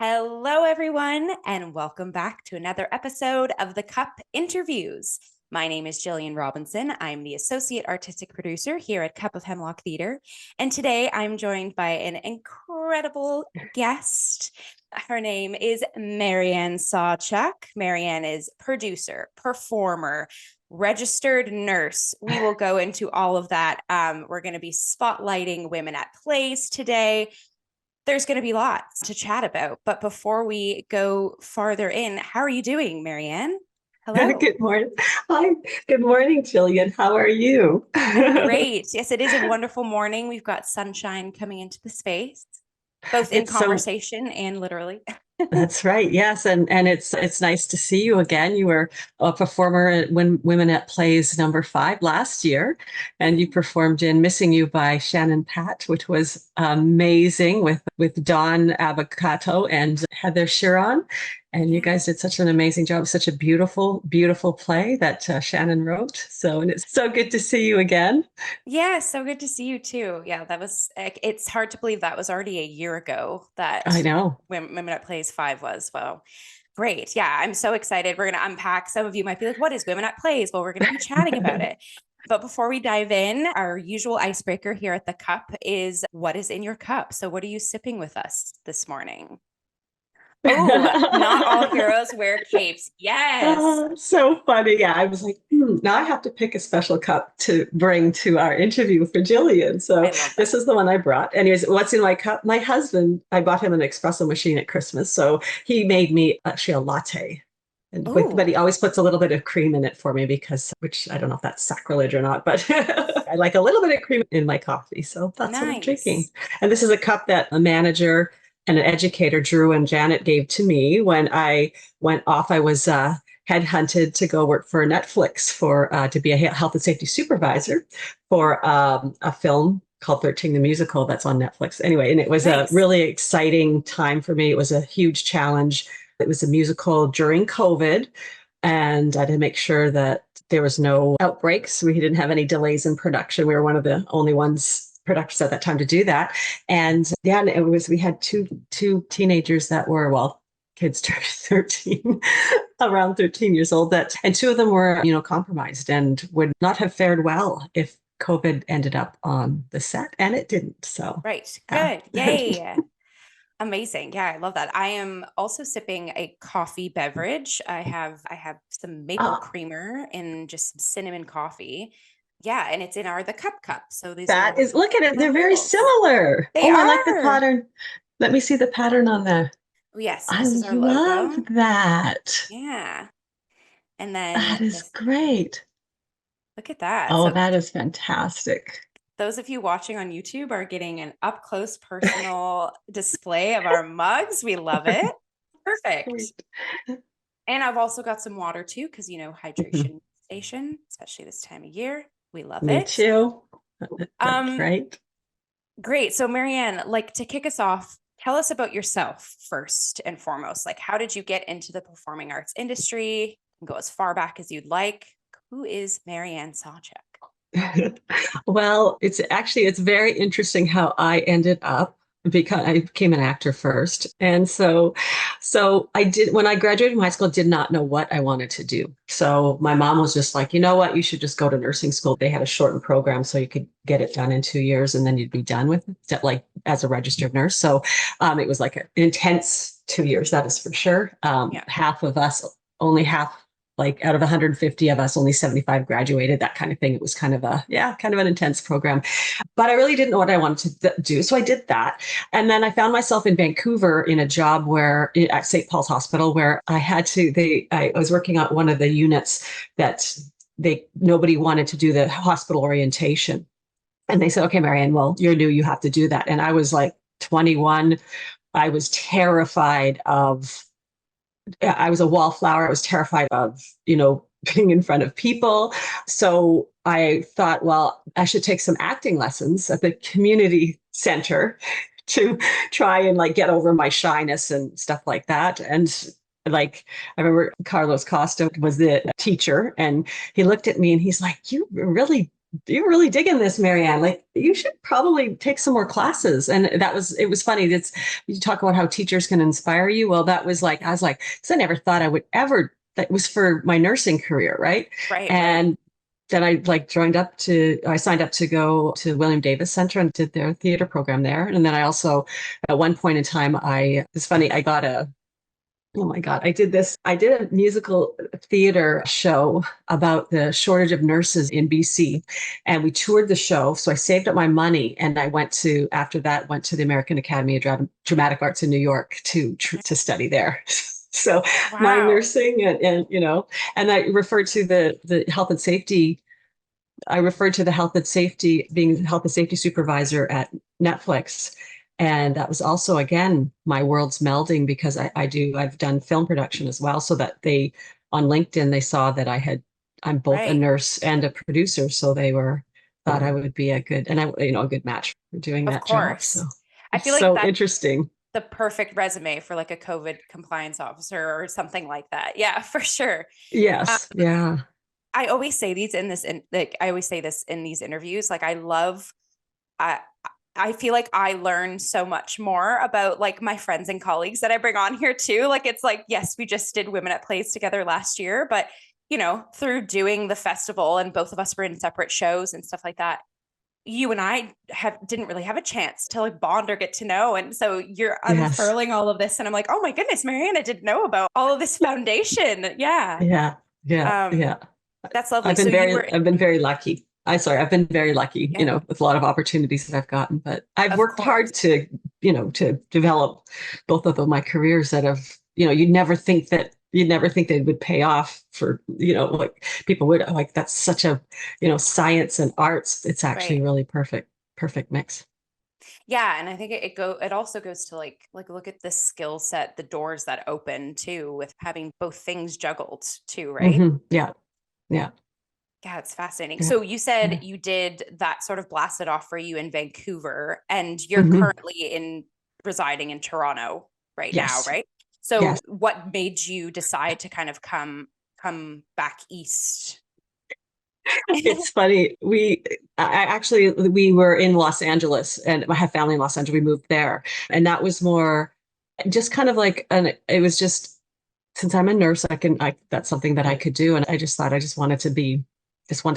Hello, everyone, and welcome back to another episode of the Cup Interviews. My name is Jillian Robinson. I'm the Associate Artistic Producer here at Cup of Hemlock Theatre. And today I'm joined by an incredible guest. Her name is Marianne Sawchuk. Marianne is producer, performer, registered nurse. We will go into all of that. We're going to be spotlighting women at plays today. There's going to be lots to chat about. But before we go farther in, how are you doing, Marianne? Hello. Good morning. Hi. Good morning, Jillian. How are you? I'm great. Yes, it is a wonderful morning. We've got sunshine coming into the space, both in It's so conversation and literally. That's right. Yes, and it's nice to see you again. You were a performer at Women at Plays #5 last year, and you performed in "Missing You" by Shannon Pat, which was amazing with Dawn Abacato and Heather Chiron. And you guys did such an amazing job. Such a beautiful, beautiful play that Shannon wrote. And it's so good to see you again. Yeah, so good to see you too. Yeah, it's hard to believe that was already a year ago that I know. Women at Plays 5 was. Well, great. Yeah, I'm so excited. We're going to unpack. Some of you might be like, what is Women at Plays? Well, we're going to be chatting about it. But before we dive in, our usual icebreaker here at the Cup is what is in your cup? So what are you sipping with us this morning? Oh, not all heroes wear capes. Yes. Oh, so funny. Yeah, I was like, now I have to pick a special cup to bring to our interview for Jillian. So this is the one I brought. Anyways, what's in my cup? My husband, I bought him an espresso machine at Christmas. So he made me actually a latte. But he always puts a little bit of cream in it for me which I don't know if that's sacrilege or not, but I like a little bit of cream in my coffee. So that's what I'm drinking. And this is a cup that a manager and an educator, Drew and Janet, gave to me when I went off. I was headhunted to go work for Netflix to be a health and safety supervisor for a film called 13 the Musical that's on Netflix. Anyway, and it was a really exciting time for me. It was a huge challenge. It was a musical during COVID, and I had to make sure that there was no outbreaks. We didn't have any delays in production. We were one of the only productions at that time to do that. And yeah, we had two teenagers that were, well, kids turned 13, around 13 years old, and two of them were, compromised and would not have fared well if COVID ended up on the set, and it didn't. So right. Good. Yay. Amazing. Yeah, I love that. I am also sipping a coffee beverage. I have some maple creamer and just some cinnamon coffee. Yeah, and it's in the cup. So look at it. They're very similar. They are. I like the pattern. Let me see the pattern on there. Oh, yes, this is our logo. I love that. Yeah. And then that is great. Look at that. Oh, that is fantastic. Those of you watching on YouTube are getting an up close personal display of our mugs. We love it. Perfect. And I've also got some water too, because hydration station, especially this time of year. We love it. Me too. That's right. Great. So Marianne, to kick us off, tell us about yourself first and foremost. How did you get into the performing arts industry? You can go as far back as you'd like. Who is Marianne Sawchuk? Well, it's very interesting how I ended up, because I became an actor first. And so I did, when I graduated from high school, did not know what I wanted to do. So my mom was just like, you know what, you should just go to nursing school. They had a shortened program so you could get it done in 2 years and then you'd be done with it, as a registered nurse. So it was an intense 2 years, that is for sure. Half of us, only half, out of 150 of us, only 75 graduated, that kind of thing. It was kind of an intense program, but I really didn't know what I wanted to do. So I did that. And then I found myself in Vancouver in a job at St. Paul's Hospital, where I was working on one of the units that nobody wanted to do the hospital orientation. And they said, okay, Marianne, well, you're new, you have to do that. And I was 21. I was terrified of I was a wallflower. I was terrified of, being in front of people. So I thought, well, I should take some acting lessons at the community center to try and get over my shyness and stuff like that. And I remember Carlos Costa was the teacher, and he looked at me and he's like, you really you're really digging this, Marianne. Like, you should probably take some more classes. And it was funny. You talk about how teachers can inspire you. Well, that was like, I was like, because I never thought I would ever, that was for my nursing career. Right. Right, right. And then I signed up to go to William Davis Center and did their theater program there. And then I also, at one point in time, it's funny, oh my God, I did a musical theater show about the shortage of nurses in BC. And we toured the show. So I saved up my money and after that, went to the American Academy of Dramatic Arts in New York to study there. So my Wow. nursing and I referred to the health and safety. I referred to the health and safety, being the health and safety supervisor at Netflix. And that was also, again, my world's melding because I've done film production as well. So that on LinkedIn, they saw that I'm both a Right. nurse and a producer. So thought I would be a good match for doing Of that job. So course. I it's feel like so that's interesting. the perfect resume for like a COVID compliance officer or something like that. Yeah, for sure. Um, Yes. Yeah. I always say I always say this in these interviews. Like I I feel like I learn so much more about like my friends and colleagues that I bring on here too. Like it's like, yes, we just did Women at Plays together last year, but through doing the festival and both of us were in separate shows and stuff like that, you and I didn't really have a chance to like bond or get to know. And so you're Yes. unfurling all of this. And I'm like, oh my goodness, Marianne, I didn't know about all of this foundation. Yeah. Yeah. Yeah. Um, Yeah. that's lovely. So I've been very lucky. I've been very lucky, yeah, with a lot of opportunities that I've gotten, but I've of worked course. hard to develop both of them, my careers that have, you'd never think they would pay off for, like people would like, that's such a, science and arts. It's actually Right. really perfect mix. Yeah. And I think it also goes to like, look at the skill set, the doors that open too, with having both things juggled too. Right. Yeah. Yeah. Yeah, it's fascinating. Yeah. So you said Yeah. you did that sort of blasted off for you in Vancouver, and you're hmm currently in residing in Toronto right now, Yes. right? So Yes. what made you decide to kind of come back east? It's funny. We were in Los Angeles and I have family in Los Angeles. We moved there. And that was more just kind of like it was just since I'm a nurse, that's something that I could do. And I just thought I just wanted to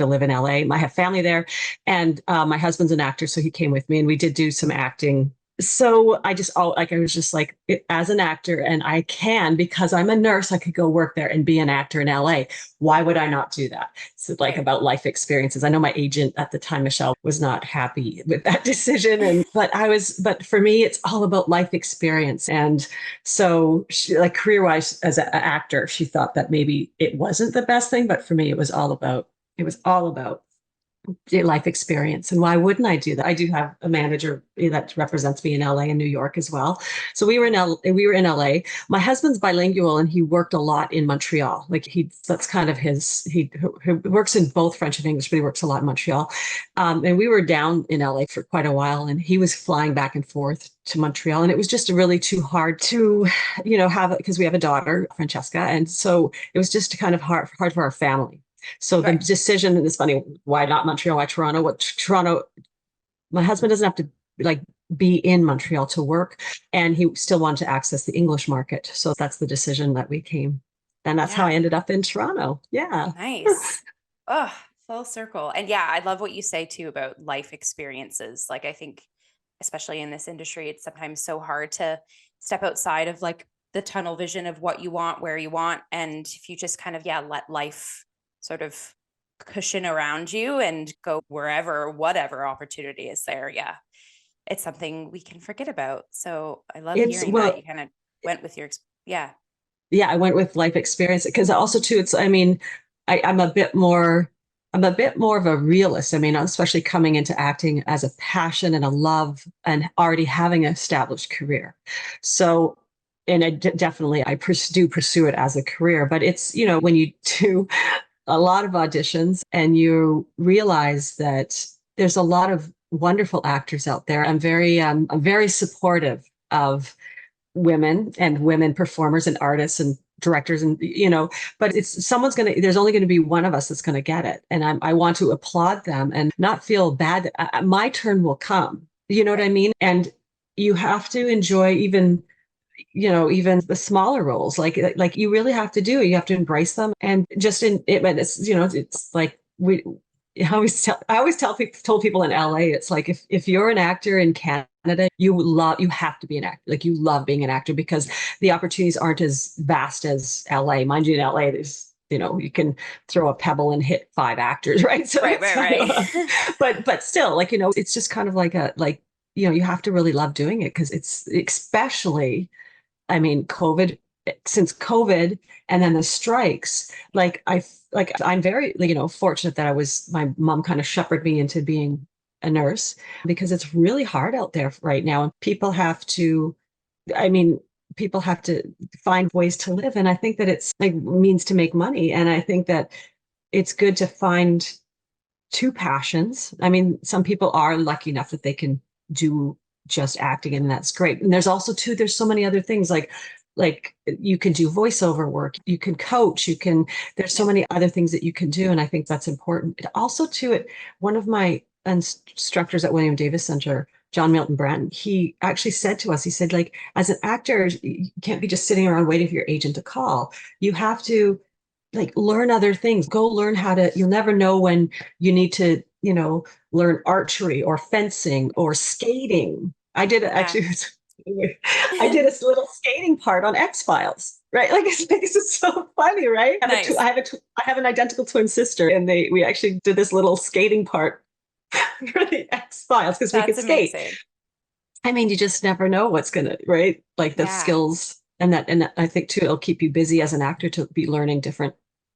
live in LA. I have family there. And my husband's an actor, so he came with me and we did do some acting. So I was just like, as an actor, and because I'm a nurse, I could go work there and be an actor in LA. Why would I not do that? So like Right. about life experiences. I know my agent at the time, Michelle, was not happy with that decision. But for me, it's all about life experience. And so like career wise as an actor, she thought that maybe it wasn't the best thing, but for me, it was all about life experience. And why wouldn't I do that? I do have a manager that represents me in LA and New York as well. So we were in LA. My husband's bilingual and he worked a lot in Montreal. That's kind of he works in both French and English, but he works a lot in Montreal. And we were down in LA for quite a while and he was flying back and forth to Montreal. And it was just really too hard to, have, because we have a daughter, Francesca. And so it was just kind of hard for our family. So the Right. decision, and it's funny, why not Montreal? Why Toronto? My husband doesn't have to like be in Montreal to work, and he still wanted to access the English market. So that's the decision that we came. And that's how Yeah. I ended up in Toronto. Yeah. Nice. Oh, full circle. And yeah, I love what you say too about life experiences. Like I think especially in this industry, it's sometimes so hard to step outside of like the tunnel vision of what you want, where you want. And if you just kind of, yeah, let life sort of cushion around you and go wherever, whatever opportunity is there. Yeah. It's something we can forget about. So I love It's hearing that you well, kind of went with yeah. yeah, I went with life experience because also too, I mean, I'm I'm a bit more of a realist. I mean, especially coming into acting as a passion and a love and already having an established career. So, and definitely do pursue it as a career, but it's, when you do a lot of auditions and you realize that there's a lot of wonderful actors out there. I'm very supportive of women performers and artists and directors and, but there's only going to be one of us that's going to get it. And I want to applaud them and not feel bad that my turn will come. You know what I mean? And you have to enjoy even the smaller roles, like you really have to you have to embrace them. And just in it, but it's like I always told people in LA, it's like if you're an actor in Canada, you have to be an actor. Like you love being an actor because the opportunities aren't as vast as LA. Mind you, in LA, there's you can throw a pebble and hit 5 actors, right? So Right. but still, it's just kind of you have to really love doing it because it's especially, I mean, since COVID and then the strikes, I'm very, fortunate that my mom kind of shepherded me into being a nurse because it's really hard out there right now. And I mean, people have to find ways to live. And I think that it's like means to make money. And I think that it's good to find 2 passions. I mean, some people are lucky enough that they can do just acting, and that's great. And there's also there's so many other things like you can do voiceover work, you can coach, there's so many other things that you can do. And I think that's important. Also one of my instructors at William Davis Center, John Milton Branton, he actually said to us, he said, like, as an actor, you can't be just sitting around waiting for your agent to call. You have to learn other things, go learn you'll never know when you need to, learn archery or fencing or skating. I did actually, I did a little skating part on X-Files, right? Like it's so funny, right? Nice. I have an identical twin sister, and we actually did this little skating part for the X-Files because we could skate. Amazing. I mean, you just never know what's gonna, right? Like the skills, and I think too, it'll keep you busy as an actor to be learning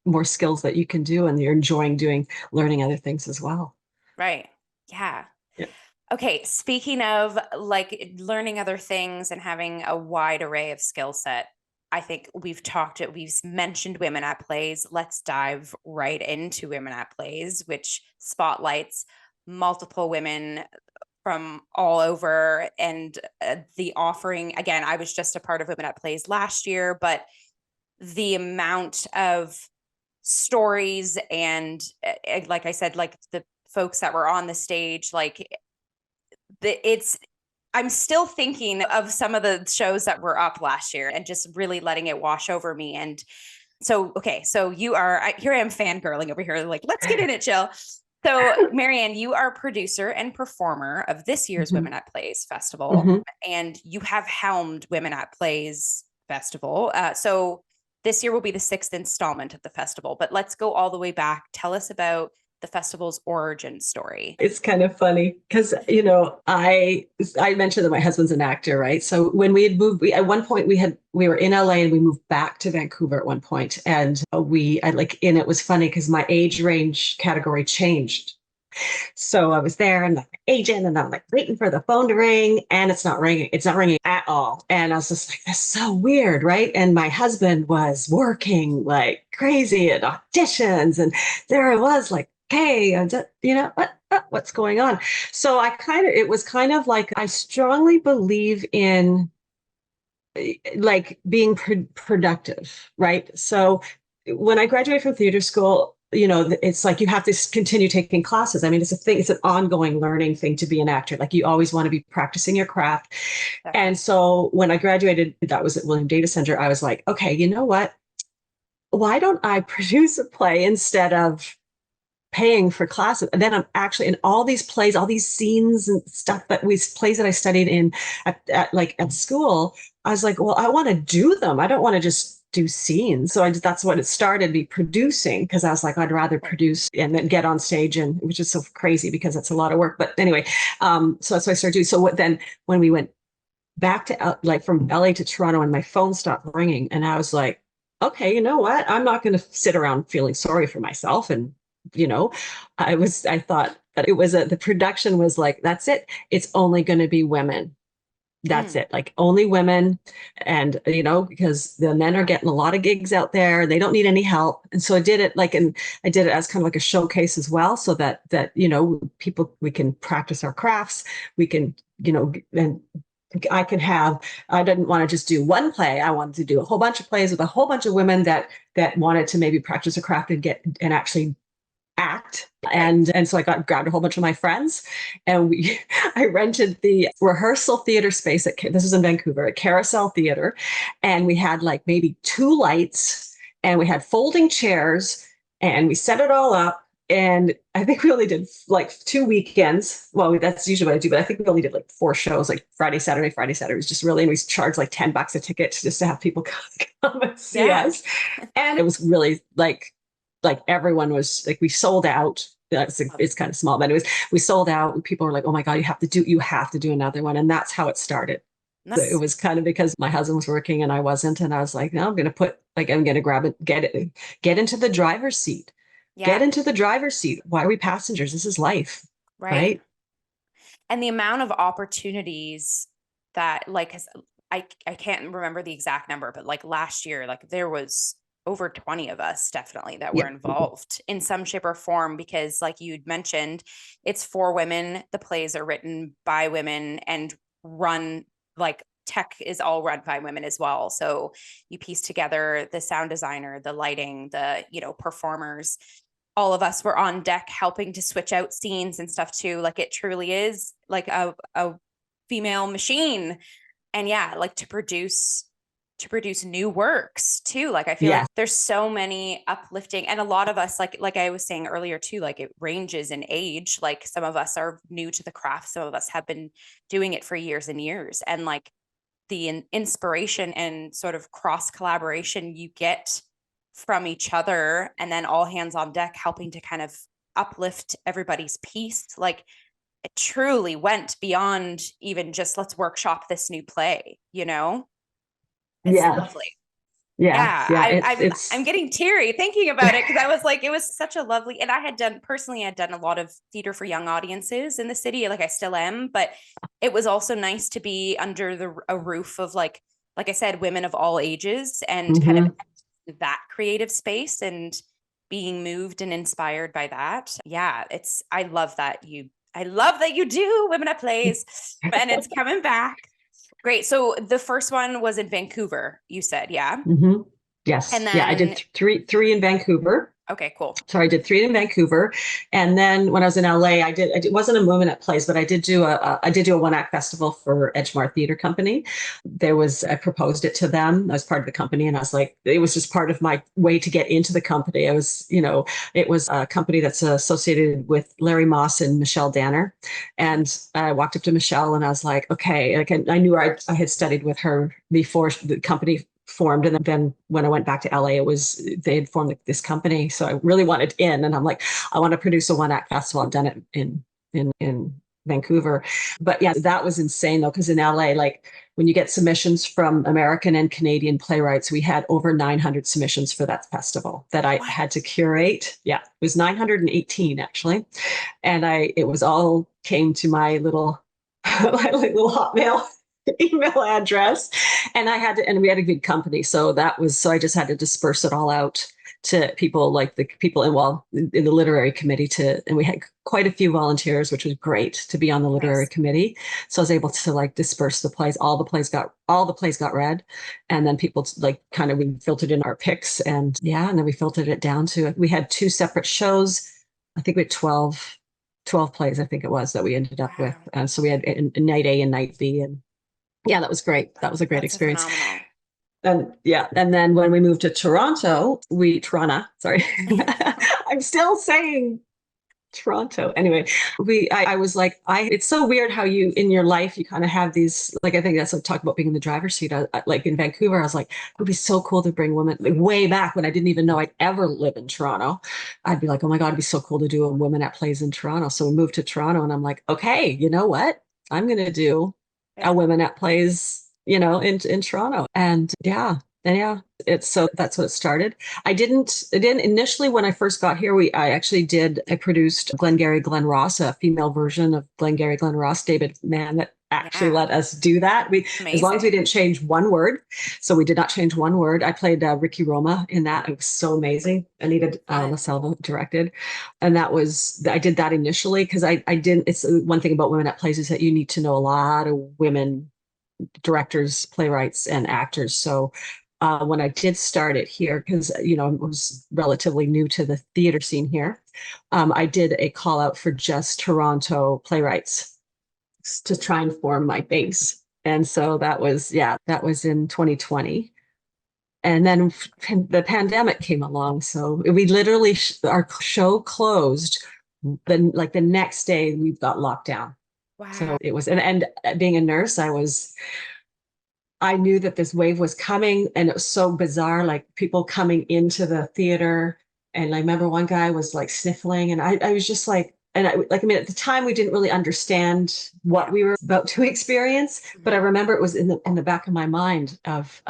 more skills that you can do, and you're enjoying learning other things as well. Right. Yeah. Yeah. Okay. Speaking of learning other things and having a wide array of skill set, I think we've mentioned Women at Plays. Let's dive right into Women at Plays, which spotlights multiple women from all over. And the offering, again, I was just a part of Women at Plays last year, but the amount of stories and like I said, like the folks that were on the stage, I'm still thinking of some of the shows that were up last year and just really letting it wash over me. And so, okay, so here I am fangirling over here, like, let's get in it, Jill. So Marianne, you are producer and performer of this year's Women at Plays Festival, and you have helmed Women at Plays Festival. So this year will be the 6th installment of the festival, but let's go all the way back. Tell us about the festival's origin story. It's kind of funny because, I mentioned that my husband's an actor, right? So when we had moved, at one point we were in LA and we moved back to Vancouver at one point. And it was funny because my age range category changed. So I was there and the agent, and I'm like waiting for the phone to ring, and it's not ringing. It's not ringing at all. And I was just like, that's so weird, right? And my husband was working like crazy at auditions, and there I was like, hey, what's going on? So it was kind of like, I strongly believe in like being productive, right? So when I graduated from theater school, it's like you have to continue taking classes. I mean, it's an ongoing learning thing to be an actor. Like you always want to be practicing your craft. Definitely. And so when I graduated, that was at William Davis Center, I was like, okay, you know what? Why don't I produce a play instead of paying for classes? And then I'm actually in all these plays, all these scenes and stuff plays that I studied in at school. I was like, well, I want to do them. I don't want to just do scenes. So that's what it started, me producing, because I was like, I'd rather produce and then get on stage, and which is so crazy because it's a lot of work. But anyway, so that's what I started doing. So then when we went back to from LA to Toronto, and my phone stopped ringing, and I was like, okay, you know what? I'm not going to sit around feeling sorry for myself. And I thought that it was the production was like, that's it. It's only going to be women. That's it. Like only women. And, because the men are getting a lot of gigs out there. They don't need any help. And so I did it and I did it as kind of like a showcase as well. So that, we can practice our crafts. We can, and I could have, I didn't want to just do one play. I wanted to do a whole bunch of plays with a whole bunch of women that wanted to maybe practice a craft and get and actually act. Right. And so I grabbed a whole bunch of my friends, and I rented the rehearsal theater space this was in Vancouver at Carousel Theater, and we had like maybe 2 lights, and we had folding chairs, and we set it all up. And I think we only did like 2 weekends. Well, that's usually what I do, but I think we only did like 4 shows, like Friday, Saturday, Friday, Saturday. It was just really, and we charged like $10 a ticket just to have people come and see Yeah. us. And it was really like everyone was like, we sold out. It's kind of small, but anyways, we sold out. People were like, "Oh my God, you have to do another one." And that's how it started. So it was kind of because my husband was working and I wasn't. And I was like, no, I'm going to grab it, get into the driver's seat, get Yeah. into the driver's seat. Why are we passengers? This is life. Right. Right. And the amount of opportunities that like, I can't remember the exact number, but like last year, like there was over 20 of us definitely that were Yeah. involved in some shape or form, because like you'd mentioned, it's for women. The plays are written by women and run, like tech is all run by women as well. So you piece together the sound designer, the lighting, the, performers. All of us were on deck helping to switch out scenes and stuff too. Like it truly is like a female machine. And yeah, like to produce new works too. Like I feel like there's so many uplifting, and a lot of us, like I was saying earlier too, like it ranges in age. Like some of us are new to the craft, some of us have been doing it for years and years, and like the inspiration and sort of cross collaboration you get from each other, and then all hands on deck helping to kind of uplift everybody's piece. Like it truly went beyond even just let's workshop this new play, It's lovely. Yeah. Yeah, It's I'm getting teary thinking about it, because I was like, it was such a lovely, and I had done a lot of theater for young audiences in the city, like I still am, but it was also nice to be under a roof of like I said, women of all ages, and kind of that creative space and being moved and inspired by that. Yeah, I love that you do Women at Plays, and it's coming back. Great. So the first one was in Vancouver, you said, yeah? Yes. And Yeah, I did then, three in Vancouver. okay, cool. So I did 3 in Vancouver, and then when I was in LA, it wasn't a Women at Plays, but I did do a 1-act festival for Edgemar Theater Company. I proposed it to them. I was part of the company, and I was like, it was just part of my way to get into the company. It was a company that's associated with Larry Moss and Michelle Danner, and I walked up to Michelle and I was like, okay, like I knew I had studied with her before the company formed, and then when I went back to LA, they had formed this company, so I really wanted in, and I'm like, I want to produce a 1-act festival. I've done it in Vancouver, but yeah, that was insane though, because in LA, like when you get submissions from American and Canadian playwrights, we had over 900 submissions for that festival that I had to curate. Yeah, it was 918 actually, and it was all came to my little Hotmail email address, and we had a good company, so I just had to disperse it all out to people, like the people in the literary committee, and we had quite a few volunteers, which was great to be on the literary committee. So I was able to like disperse the plays. All the plays got read, and then people like kind of, we filtered in our picks, and then we filtered it down to, we had 2 separate shows. I think we had 12 plays, I think it was, that we ended up with. And so we had night A and night B, and yeah, that was great. That was a great experience. And then when we moved to Toronto, sorry, I'm still saying Toronto. Anyway, I was like, it's so weird how you, in your life, you kind of have these, like, I think that's what talk about being in the driver's seat. Like in Vancouver, I was like, it would be so cool to bring women, like way back when I didn't even know I'd ever live in Toronto. I'd be like, oh my God, it'd be so cool to do a Women at Plays in Toronto. So we moved to Toronto, and I'm like, okay, you know what? I'm going to do a Women at Plays, in Toronto. And it's, so that's what it started. I didn't initially, when I first got here, I produced Glenn Ross, a female version of Glenn Ross, David Mann, that actually let us do that. As long as we didn't change one word. So we did not change one word. I played Ricky Roma in that. It was so amazing. Anita LaSalva directed. And I did that initially because I didn't, it's one thing about Women at Plays is that you need to know a lot of women directors, playwrights, and actors. So when I did start it here, because I was relatively new to the theater scene here, I did a call out for just Toronto playwrights to try and form my base. And so that was in 2020. And then the pandemic came along. So we literally, our show closed. Then, like the next day, we got locked down. So Wow. it was, and being a nurse, I knew that this wave was coming, and it was so bizarre, like people coming into the theater. And I remember one guy was like sniffling, and I was just like, at the time we didn't really understand what we were about to experience, but I remember it was in the back of my mind of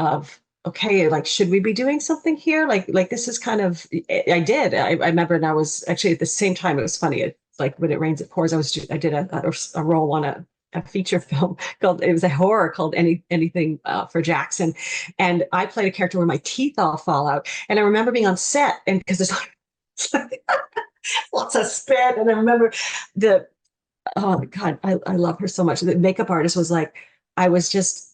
okay, like, should we be doing something here? Like this is kind of, I did. I remember, and I was actually at the same time, it was funny. It's like when it rains, it pours. I did a role on a feature film it was a horror called Anything for Jackson. And I played a character where my teeth all fall out. And I remember being on set, and because there's lots of spit. And I remember oh my God, I love her so much. The makeup artist was like,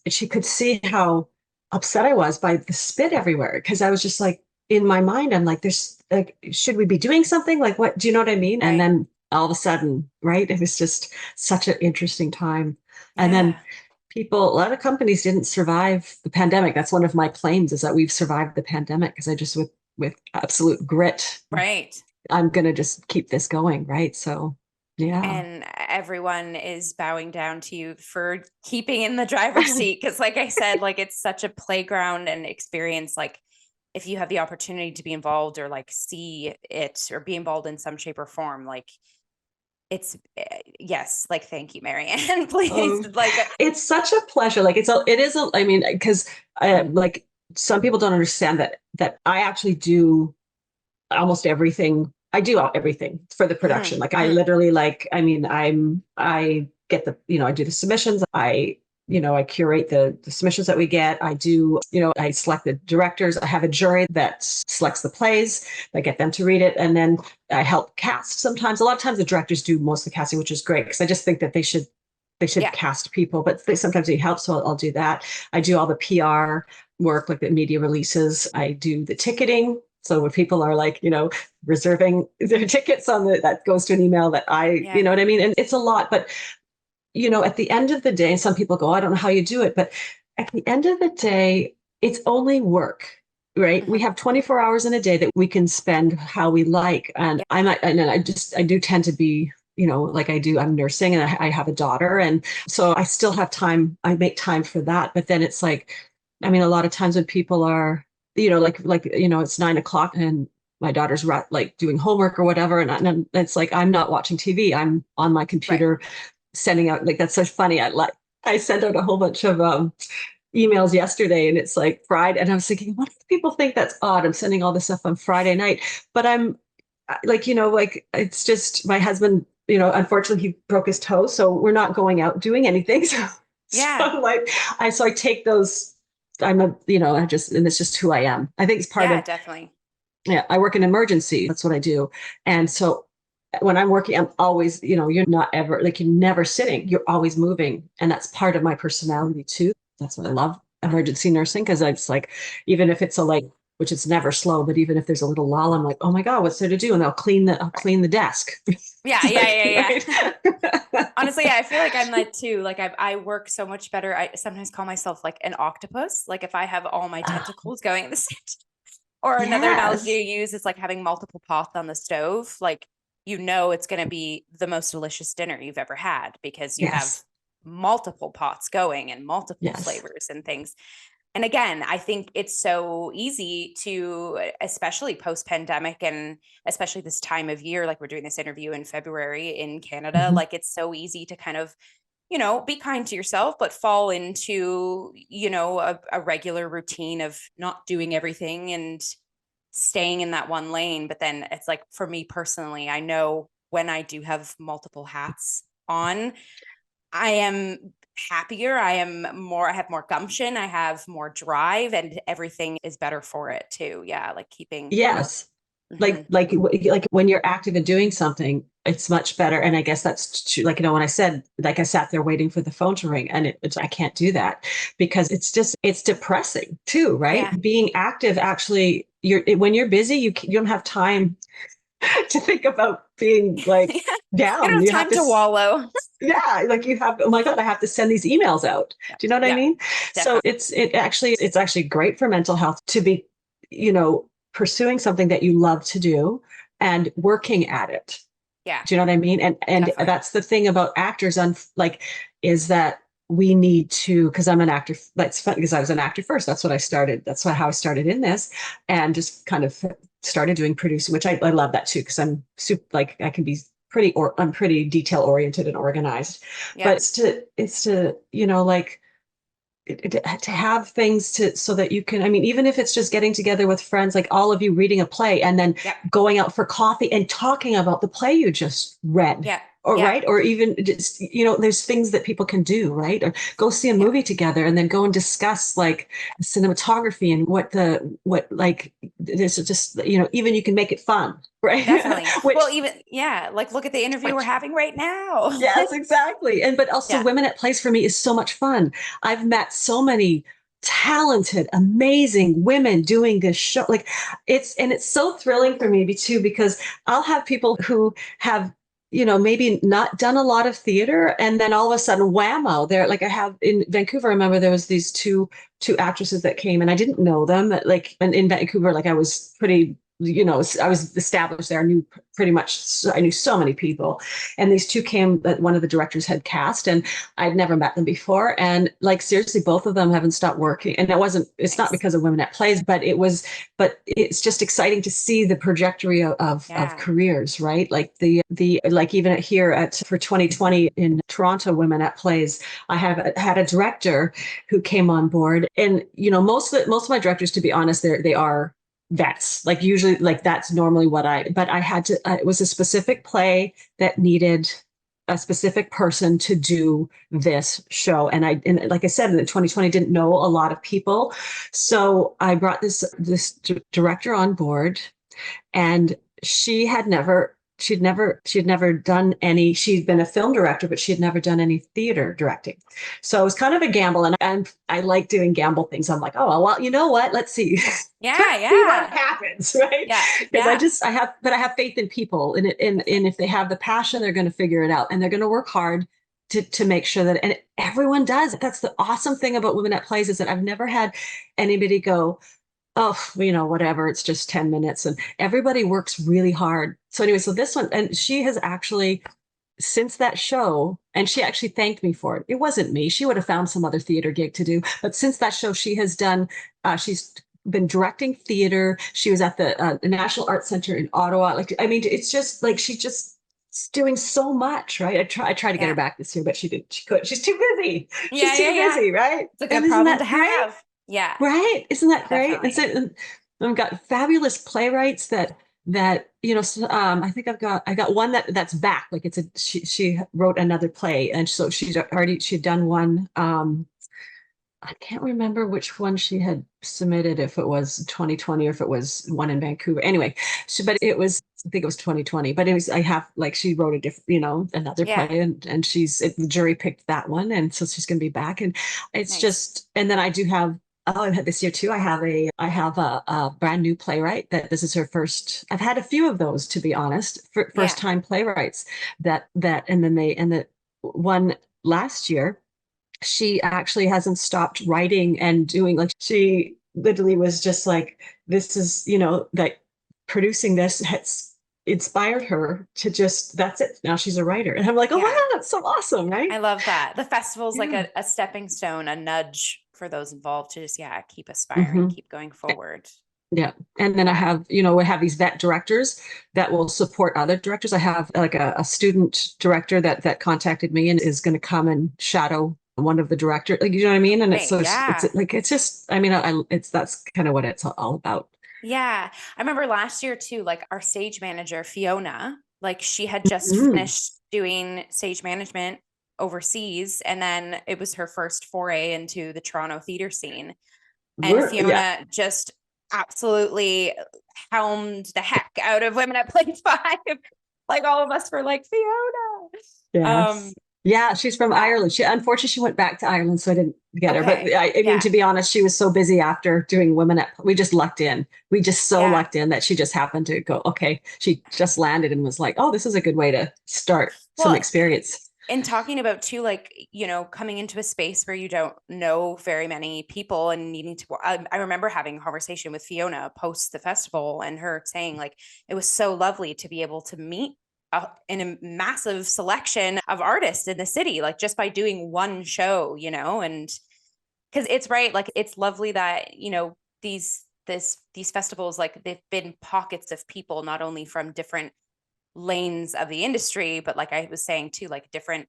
she could see how upset I was by the spit everywhere. Cause I was just like, in my mind, I'm like, there's like, should we be doing something? Like, what, do you know what I mean? Right. And then all of a sudden, right, it was just such an interesting time. And then a lot of companies didn't survive the pandemic. That's one of my claims, is that we've survived the pandemic, because I just, with absolute grit, Right. I'm going to just keep this going. Right. So, yeah. And everyone is bowing down to you for keeping in the driver's seat. Cause like I said, like it's such a playground and experience. Like if you have the opportunity to be involved or like see it or be involved in some shape or form, like it's yes, like thank you, Marianne. Please, like it's such a pleasure. Like I mean, because like some people don't understand that I actually do almost everything. I do everything for the production. Like I literally, like, I mean, I get I do the submissions. I curate the submissions that we get. I do, I select the directors. I have a jury that selects the plays. I get them to read it. And then I help cast sometimes. A lot of times the directors do most of the casting, which is great, because I just think that they should cast people, but sometimes they help. So I'll do that. I do all the PR work, like the media releases. I do the ticketing. So when people are like, reserving their tickets that goes to an email that you know what I mean? And it's a lot, but at the end of the day, some people go, I don't know how you do it, but at the end of the day, it's only work, right? We have 24 hours in a day that we can spend how we like. And I do tend to be, like I'm nursing, and I have a daughter. And so I still have time. I make time for that. But then it's like, I mean, a lot of times when people are, it's 9 o'clock and my daughter's like doing homework or whatever. And it's like, I'm not watching TV. I'm on my computer sending out, like, that's so funny. I sent out a whole bunch of emails yesterday, and it's like Friday. And I was thinking, what do people think that's odd? I'm sending all this stuff on Friday night, but I'm like, it's just my husband, unfortunately he broke his toe. So we're not going out doing anything. So I take those, and it's just who I am. I think it's part of, definitely. Yeah, I work in emergency. That's what I do. And so when I'm working, I'm always, you're not ever, like, you're never sitting, you're always moving. And that's part of my personality too. That's what I love emergency nursing, because it's like, even if it's which it's never slow, but even if there's a little lull, I'm like, oh my God, what's there to do? And I'll clean the desk. Yeah. Honestly, I feel like I'm that too. Like I work so much better. I sometimes call myself like an octopus. Like if I have all my tentacles going at the same time. Or another analogy you use is like having multiple pots on the stove. Like, it's going to be the most delicious dinner you've ever had, because you have multiple pots going and multiple flavors and things. And again, I think it's so easy to, especially post-pandemic and especially this time of year, like we're doing this interview in February in Canada, like it's so easy to kind of, be kind to yourself, but fall into, a regular routine of not doing everything and staying in that one lane. But then it's like, for me personally, I know when I do have multiple hats on, I am happier. I have more gumption. I have more drive, and everything is better for it too. Yeah. Like keeping. Yes. Like when you're active and doing something, it's much better. And I guess that's true. Like, when I said, like, I sat there waiting for the phone to ring, and I can't do that because it's depressing too, right? Yeah. Being active, actually, when you're busy, you don't have time to think about being like You don't down. have You time have to, to wallow. yeah, like you have, oh my God, I have to send these emails out. Yeah. Do you know what I Yeah, mean? So definitely. it's actually great for mental health to be, pursuing something that you love to do and working at it. Yeah, Do you know what I mean? And definitely. that's the thing about actors on, like, is that we need to, because I'm an actor. That's fun because I was an actor first. That's what I started. That's how I started in this, and just kind of started doing producing, which I love that too, because I'm super, like, I can be I'm pretty detail oriented and organized. Yeah. But it's to like, to have things so that you can, I mean, even if it's just getting together with friends, like all of you reading a play and then Yep. going out for coffee and talking about the play you just read. Yeah. Or Yeah. right. Or even just, there's things that people can do, right? Or go see a Yeah. movie together and then go and discuss like cinematography and what like, there's just, even you can make it fun, right? Definitely. Which, Well, even, yeah, like look at the interview we're which having right now. Yes, exactly. But also, Yeah. Women at Plays for me is so much fun. I've met so many talented, amazing women doing this show. Like, it's so thrilling for me too, because I'll have people who have, maybe not done a lot of theater, and then all of a sudden, whammo, they're like, I have in Vancouver, I remember there was these two actresses that came, and I didn't know them. Like, and in Vancouver, like, I was pretty, I was established there. I knew pretty much, I knew so many people. And these two came that one of the directors had cast, and I'd never met them before. And like, seriously, both of them haven't stopped working. And it's not Nice. because of Women at Plays, but it's just exciting to see the trajectory of Yeah. careers, right? Like like even here for 2020 in Toronto, Women at Plays, I have had a director who came on board. And, most of my directors, to be honest, they are vets. Like, usually, like, that's normally but I had to, it was a specific play that needed a specific person to do this show. And like I said, in 2020, didn't know a lot of people. So I brought this director on board, and she'd never done any, she'd been a film director, but she had never done any theater directing. So it was kind of a gamble. And I like doing gamble things. I'm like, oh, well, you know what? Let's see. Yeah. Let's see what Yeah. happens, right? Yeah. Because Yeah. I have faith in people, and if they have the passion, they're going to figure it out, and they're going to work hard to make sure that, and everyone does. That's the awesome thing about Women at Plays, is that I've never had anybody go, oh, whatever, it's just 10 minutes. And everybody works really hard. So anyway, so this one, and she has actually, since that show, and she actually thanked me for it. It wasn't me. She would have found some other theater gig to do. But since that show, she's been directing theater. She was at the National Arts Center in Ottawa. Like, I mean, it's just like, she's doing so much, right? I tried to get her Yeah. back this year, but she couldn't. She's too busy. Yeah. She's Yeah. too Yeah. busy, right? It's a And good isn't problem to that great? have. Yeah. Right? Isn't that great? And so, Definitely. I've got fabulous playwrights that I think I got one that's back. Like, she wrote another play, and so she'd done one. I can't remember which one she had submitted, if it was 2020 or if it was one in Vancouver. Anyway, but it was, I think it was 2020. But it was, I have, like, she wrote a different, another Yeah. play, and the jury picked that one, and so she's going to be back. And it's Nice. just, and then I do have. Oh, I've had this year too. I have a brand new playwright that this is her first. I've had a few of those, to be honest, first Yeah. time playwrights and then the one last year, she actually hasn't stopped writing and doing, like, she literally was just like, this is, that producing this has inspired her to just, that's it. Now she's a writer. And I'm like, oh, Yeah. wow, that's so awesome, right? I love that. The festival's like Yeah. a stepping stone, a nudge for those involved to just, yeah, keep aspiring, Hmm. keep going forward. Yeah. And then Yeah. we have these vet directors that will support other directors. I have like a student director that contacted me and is going to come and shadow one of the directors. Like, you know what I mean? And Great. Yeah. it's like, it's just, I mean, that's kind of what it's all about. Yeah. I remember last year too, like our stage manager, Fiona, like she had just Mm. finished doing stage management overseas. And then it was her first foray into the Toronto theater scene. And Yeah. Fiona just absolutely helmed the heck out of Women at Play 5. Like all of us were like, Fiona. Yes. Yeah, she's from Yeah. Ireland. Unfortunately, she went back to Ireland, so I didn't get her. But Okay. I mean, Yeah. to be honest, she was so busy after doing Women at, we just lucked in. We just so Yeah. lucked in that she just happened to go, okay, she just landed and was like, oh, this is a good way to start some Well, experience. and talking about too, like, coming into a space where you don't know very many people and needing to, I remember having a conversation with Fiona post the festival and her saying like, it was so lovely to be able to meet in a massive selection of artists in the city, like just by doing one show, and because it's right, like it's lovely that, these festivals, like they've been pockets of people, not only from different lanes of the industry, but like I was saying too, like different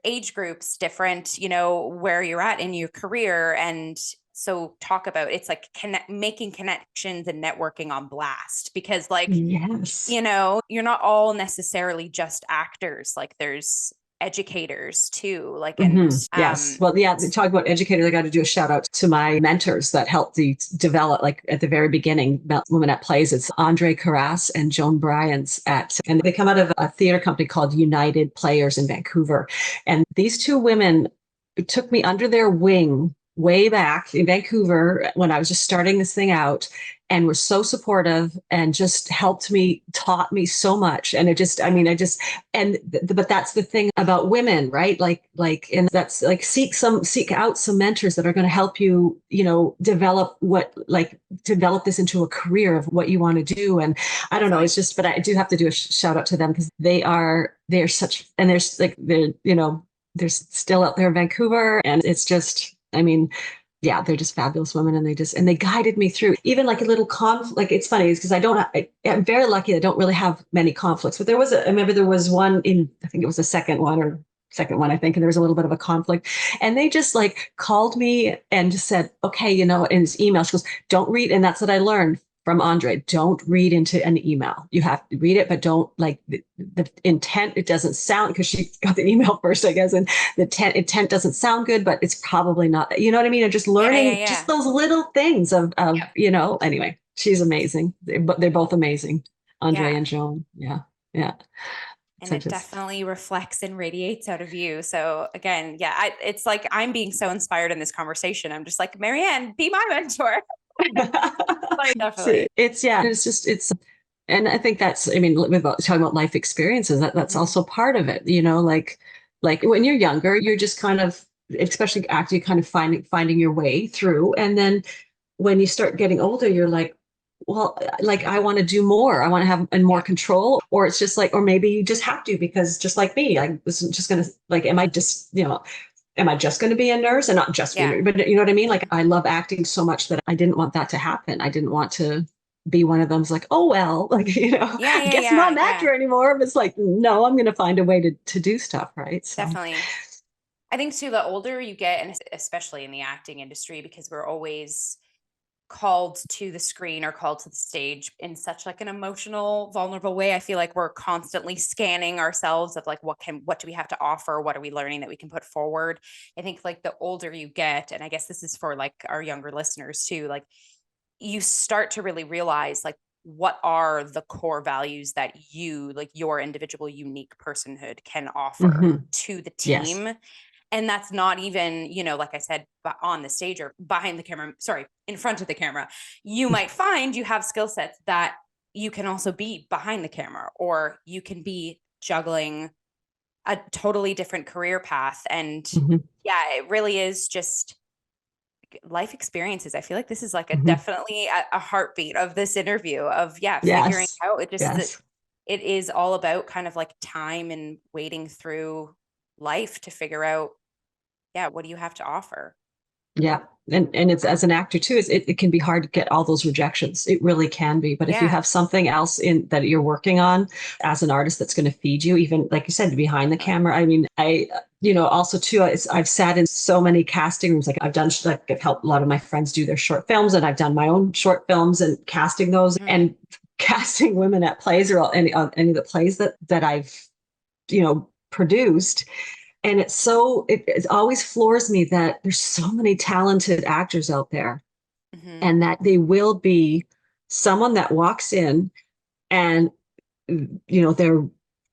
age groups, different, where you're at in your career. And so talk about, it's like making connections and networking on blast, because like, Yes. you're not all necessarily just actors, like there's educators too, like, and Yes. Well, yeah, talk about educators. I got to do a shout out to my mentors that helped me develop, like at the very beginning, Women at Plays. It's Andre Carras and Joan Bryans and they come out of a theater company called United Players in Vancouver. And these two women took me under their wing way back in Vancouver when I was just starting this thing out, and were so supportive and just helped me, taught me so much. And it just, I mean, but that's the thing about women, right? And that's like, seek out some mentors that are going to help you, develop develop this into a career of what you want to do. And I don't know, it's just, but I do have to do a shout out to them because they're such, and there's like, they're still out there in Vancouver, and it's just, I mean, yeah, they're just fabulous women, and they guided me through even like a little conflict. Like it's funny because I'm very lucky. I don't really have many conflicts, but I remember there was one I think it was the second one, I think, and there was a little bit of a conflict, and they just like called me and just said, okay, in his email, she goes, don't read. And that's what I learned from Andre. Don't read into an email. You have to read it, but don't like the intent. It doesn't sound, because she got the email first, I guess, and the intent doesn't sound good, but it's probably not. You know what I mean? And just learning just those little things of Anyway, she's amazing. They're both amazing, Andre and Joan. Yeah, yeah. And it definitely reflects and radiates out of you. So again, yeah, it's like I'm being so inspired in this conversation. I'm just like, Marianne, be my mentor. Like, definitely. And I think that's, I mean, talking about life experiences, that's also part of it, like when you're younger, you're just kind of, especially acting, kind of finding your way through. And then when you start getting older, you're like, well, like, I want to do more. I want to have more control, or it's just like, or maybe you just have to, because just like me, I was just going to like, am I just going to be a nurse and not just be a nurse? But you know what I mean? Like, I love acting so much that I didn't want that to happen. I didn't want to be one of them. It's like, oh, well, like, I guess I'm not an actor anymore. But it's like, no, I'm going to find a way to do stuff. Right. So. Definitely. I think too, the older you get, and especially in the acting industry, because we're always called to the screen or called to the stage in such like an emotional, vulnerable way. I feel like we're constantly scanning ourselves of like, what do we have to offer? What are we learning that we can put forward? I think like the older you get, and I guess this is for like our younger listeners too, like you start to really realize like, what are the core values that you, like your individual unique personhood, can offer to the team. Yes. And that's not even, like I said, on the stage or behind the camera, sorry, in front of the camera. You might find you have skill sets that you can also be behind the camera, or you can be juggling a totally different career path. And yeah, it really is just life experiences. I feel like this is like definitely a heartbeat of this interview of, figuring out it is all about kind of like time and wading through life to figure out, what do you have to offer? Yeah. And it's, as an actor too, it can be hard to get all those rejections. It really can be. But if you have something else in that you're working on as an artist that's going to feed you, even like you said, behind the camera. I mean, also too, I've sat in so many casting rooms. Like I've helped a lot of my friends do their short films, and I've done my own short films and casting those and casting women at plays, or any of the plays that I've, produced. And it always floors me that there's so many talented actors out there, and that they will be someone that walks in and they're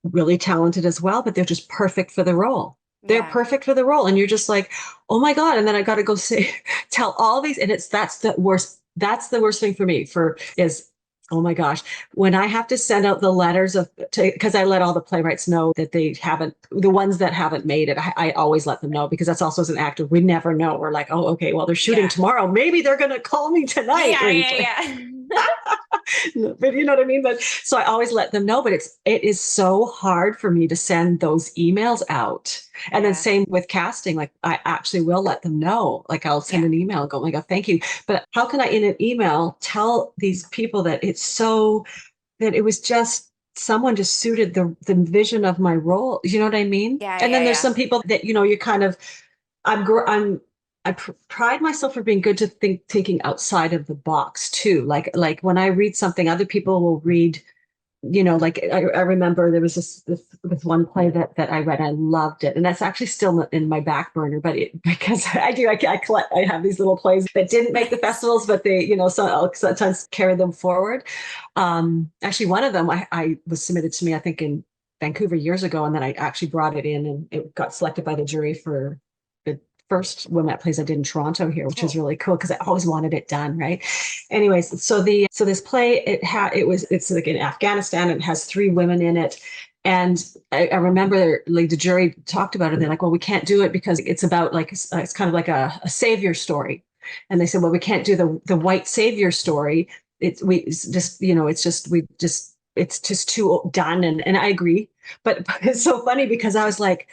really talented as well, but they're just perfect for the role. They're Yeah. perfect for the role. And you're just like, oh my God. And then I got to go say, tell all these. And that's the worst. That's the worst thing for me oh my gosh, when I have to send out the letters because I let all the playwrights know that the ones that haven't made it, I always let them know, because that's also, as an actor, we never know. We're like, oh, okay, well, they're shooting Yeah. tomorrow. Maybe they're going to call me tonight. Yeah. Yeah. Yeah. But you know what I mean? But so I always let them know, but it is so hard for me to send those emails out. And then Yeah. same with casting, like I actually will let them know. Like I'll send Yeah. an email and go, oh my God, thank you. But how can I in an email tell these people that it was just someone just suited the vision of my role. You know what I mean? Yeah. And then Yeah. there's Yeah. some people that, you kind of, pride myself for being good to thinking outside of the box too. Like when I read something, other people will read, like I remember there was this one play that I read. I loved it, and that's actually still in my back burner. But because I have these little plays that didn't make the festivals, but they, so I'll sometimes carry them forward. Actually, one of them I was submitted to me, I think, in Vancouver years ago, and then I actually brought it in, and it got selected by the jury for the first Wilmette plays I did in Toronto here, which is Cool. really cool because I always wanted it done, right? Anyways, so this play, it's like in Afghanistan. It has three women in it. And I remember like the jury talked about it. They're like, well, we can't do it because it's about like it's kind of like a savior story. And they said, well, we can't do the white savior story. It's just, it's just too done. And I agree. But it's so funny because I was like,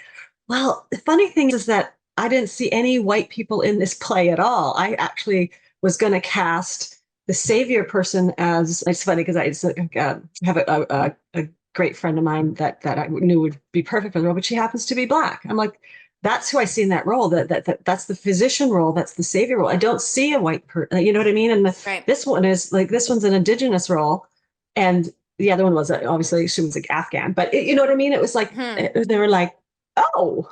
well, the funny thing is that I didn't see any white people in this play at all. I actually was going to cast the savior person as, it's funny because I have a great friend of mine that I knew would be perfect for the role, but she happens to be Black. I'm like, that's who I see in that role. That's the physician role. That's the savior role. I don't see a white person. You know what I mean? And Right. this one's an indigenous role, and the other one was obviously she was like Afghan. But you know what I mean? It was like Hmm. they were like, oh,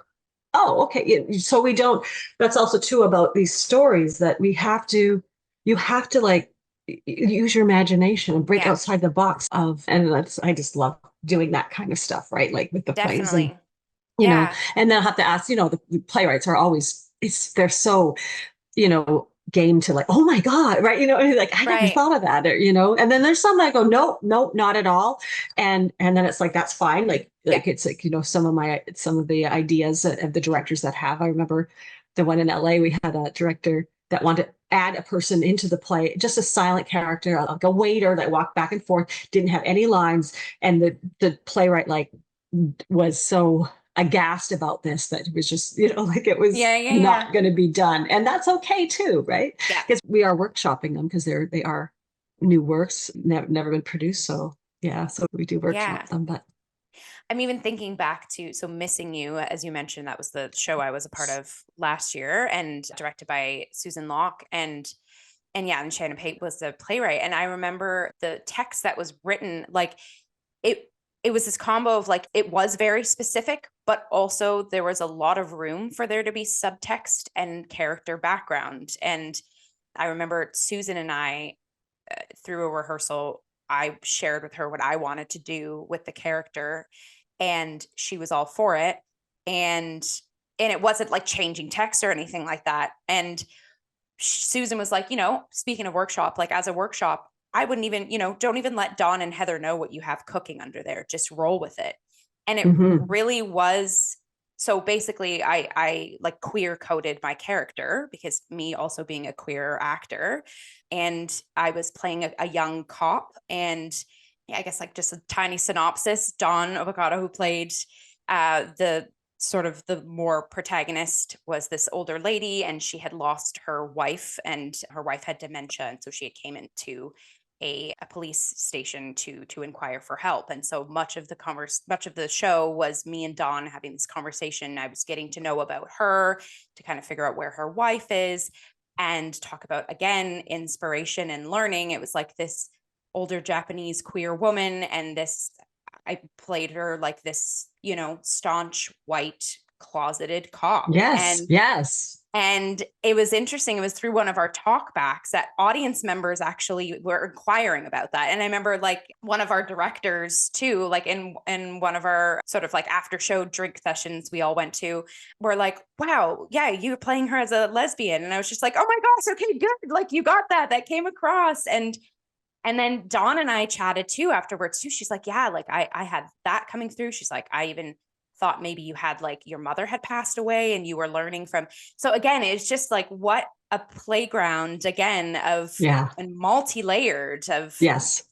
okay. So we don't, that's also too about these stories that you have to like use your imagination and break Yeah. outside the box and I just love doing that kind of stuff, right? Like with the plays and, Definitely. Yeah. and they'll have to ask, the playwrights are always, they're so, game to like, oh my God, right? Like I never Right. thought of that, or, and then there's some that go, nope, nope, not at all. And then it's like, that's fine. Yeah. It's like, some of the ideas of the directors that have, I remember the one in LA, we had a director that wanted to add a person into the play, just a silent character, like a waiter that walked back and forth, didn't have any lines. And the playwright like was so aghast about this that it was just, like it was Yeah. Yeah. Yeah. not going to be done. And that's okay too, right? Yeah. Because we are workshopping them because they are new works, never been produced. So yeah, so we do Yeah. workshop them. But I'm even thinking back to Missing You, as you mentioned, that was the show I was a part of last year and directed by Susan Locke. And yeah, and Shannon Pate was the playwright. And I remember the text that was written, like it it was this combo of like it was very specific, but also there was a lot of room for there to be subtext and character background. And I remember Susan and I, through a rehearsal, I shared with her what I wanted to do with the character, and she was all for it. And it wasn't like changing text or anything like that. And Susan was like, speaking of workshop, like as a workshop, I wouldn't even, don't even let Dawn and Heather know what you have cooking under there. Just roll with it. And it mhm. really was. So basically, I like queer coded my character because me also being a queer actor, and I was playing a young cop. And yeah, I guess like just a tiny synopsis. Dawn Avocado, who played the sort of the more protagonist, was this older lady, and she had lost her wife, and her wife had dementia, and so she had came into a police station to inquire for help. And so much of the show was me and Dawn having this conversation. I was getting to know about her, to kind of figure out where her wife is, and talk about, again, inspiration and learning. It was like this older Japanese queer woman, and this, I played her like this, staunch white closeted cop. Yes, And yes. And it was interesting. It was through one of our talkbacks that audience members actually were inquiring about that. And I remember like one of our directors too, like in one of our sort of like after show drink sessions we all went to, were like, wow, yeah, you're playing her as a lesbian. And I was just like, oh my gosh, okay, good. Like you got that. That came across. And then Dawn and I chatted too afterwards too. She's like, yeah, like I had that coming through. She's like, I even thought maybe you had like your mother had passed away and you were learning from. So again, it's just like what a playground again of and multi-layered of Yes.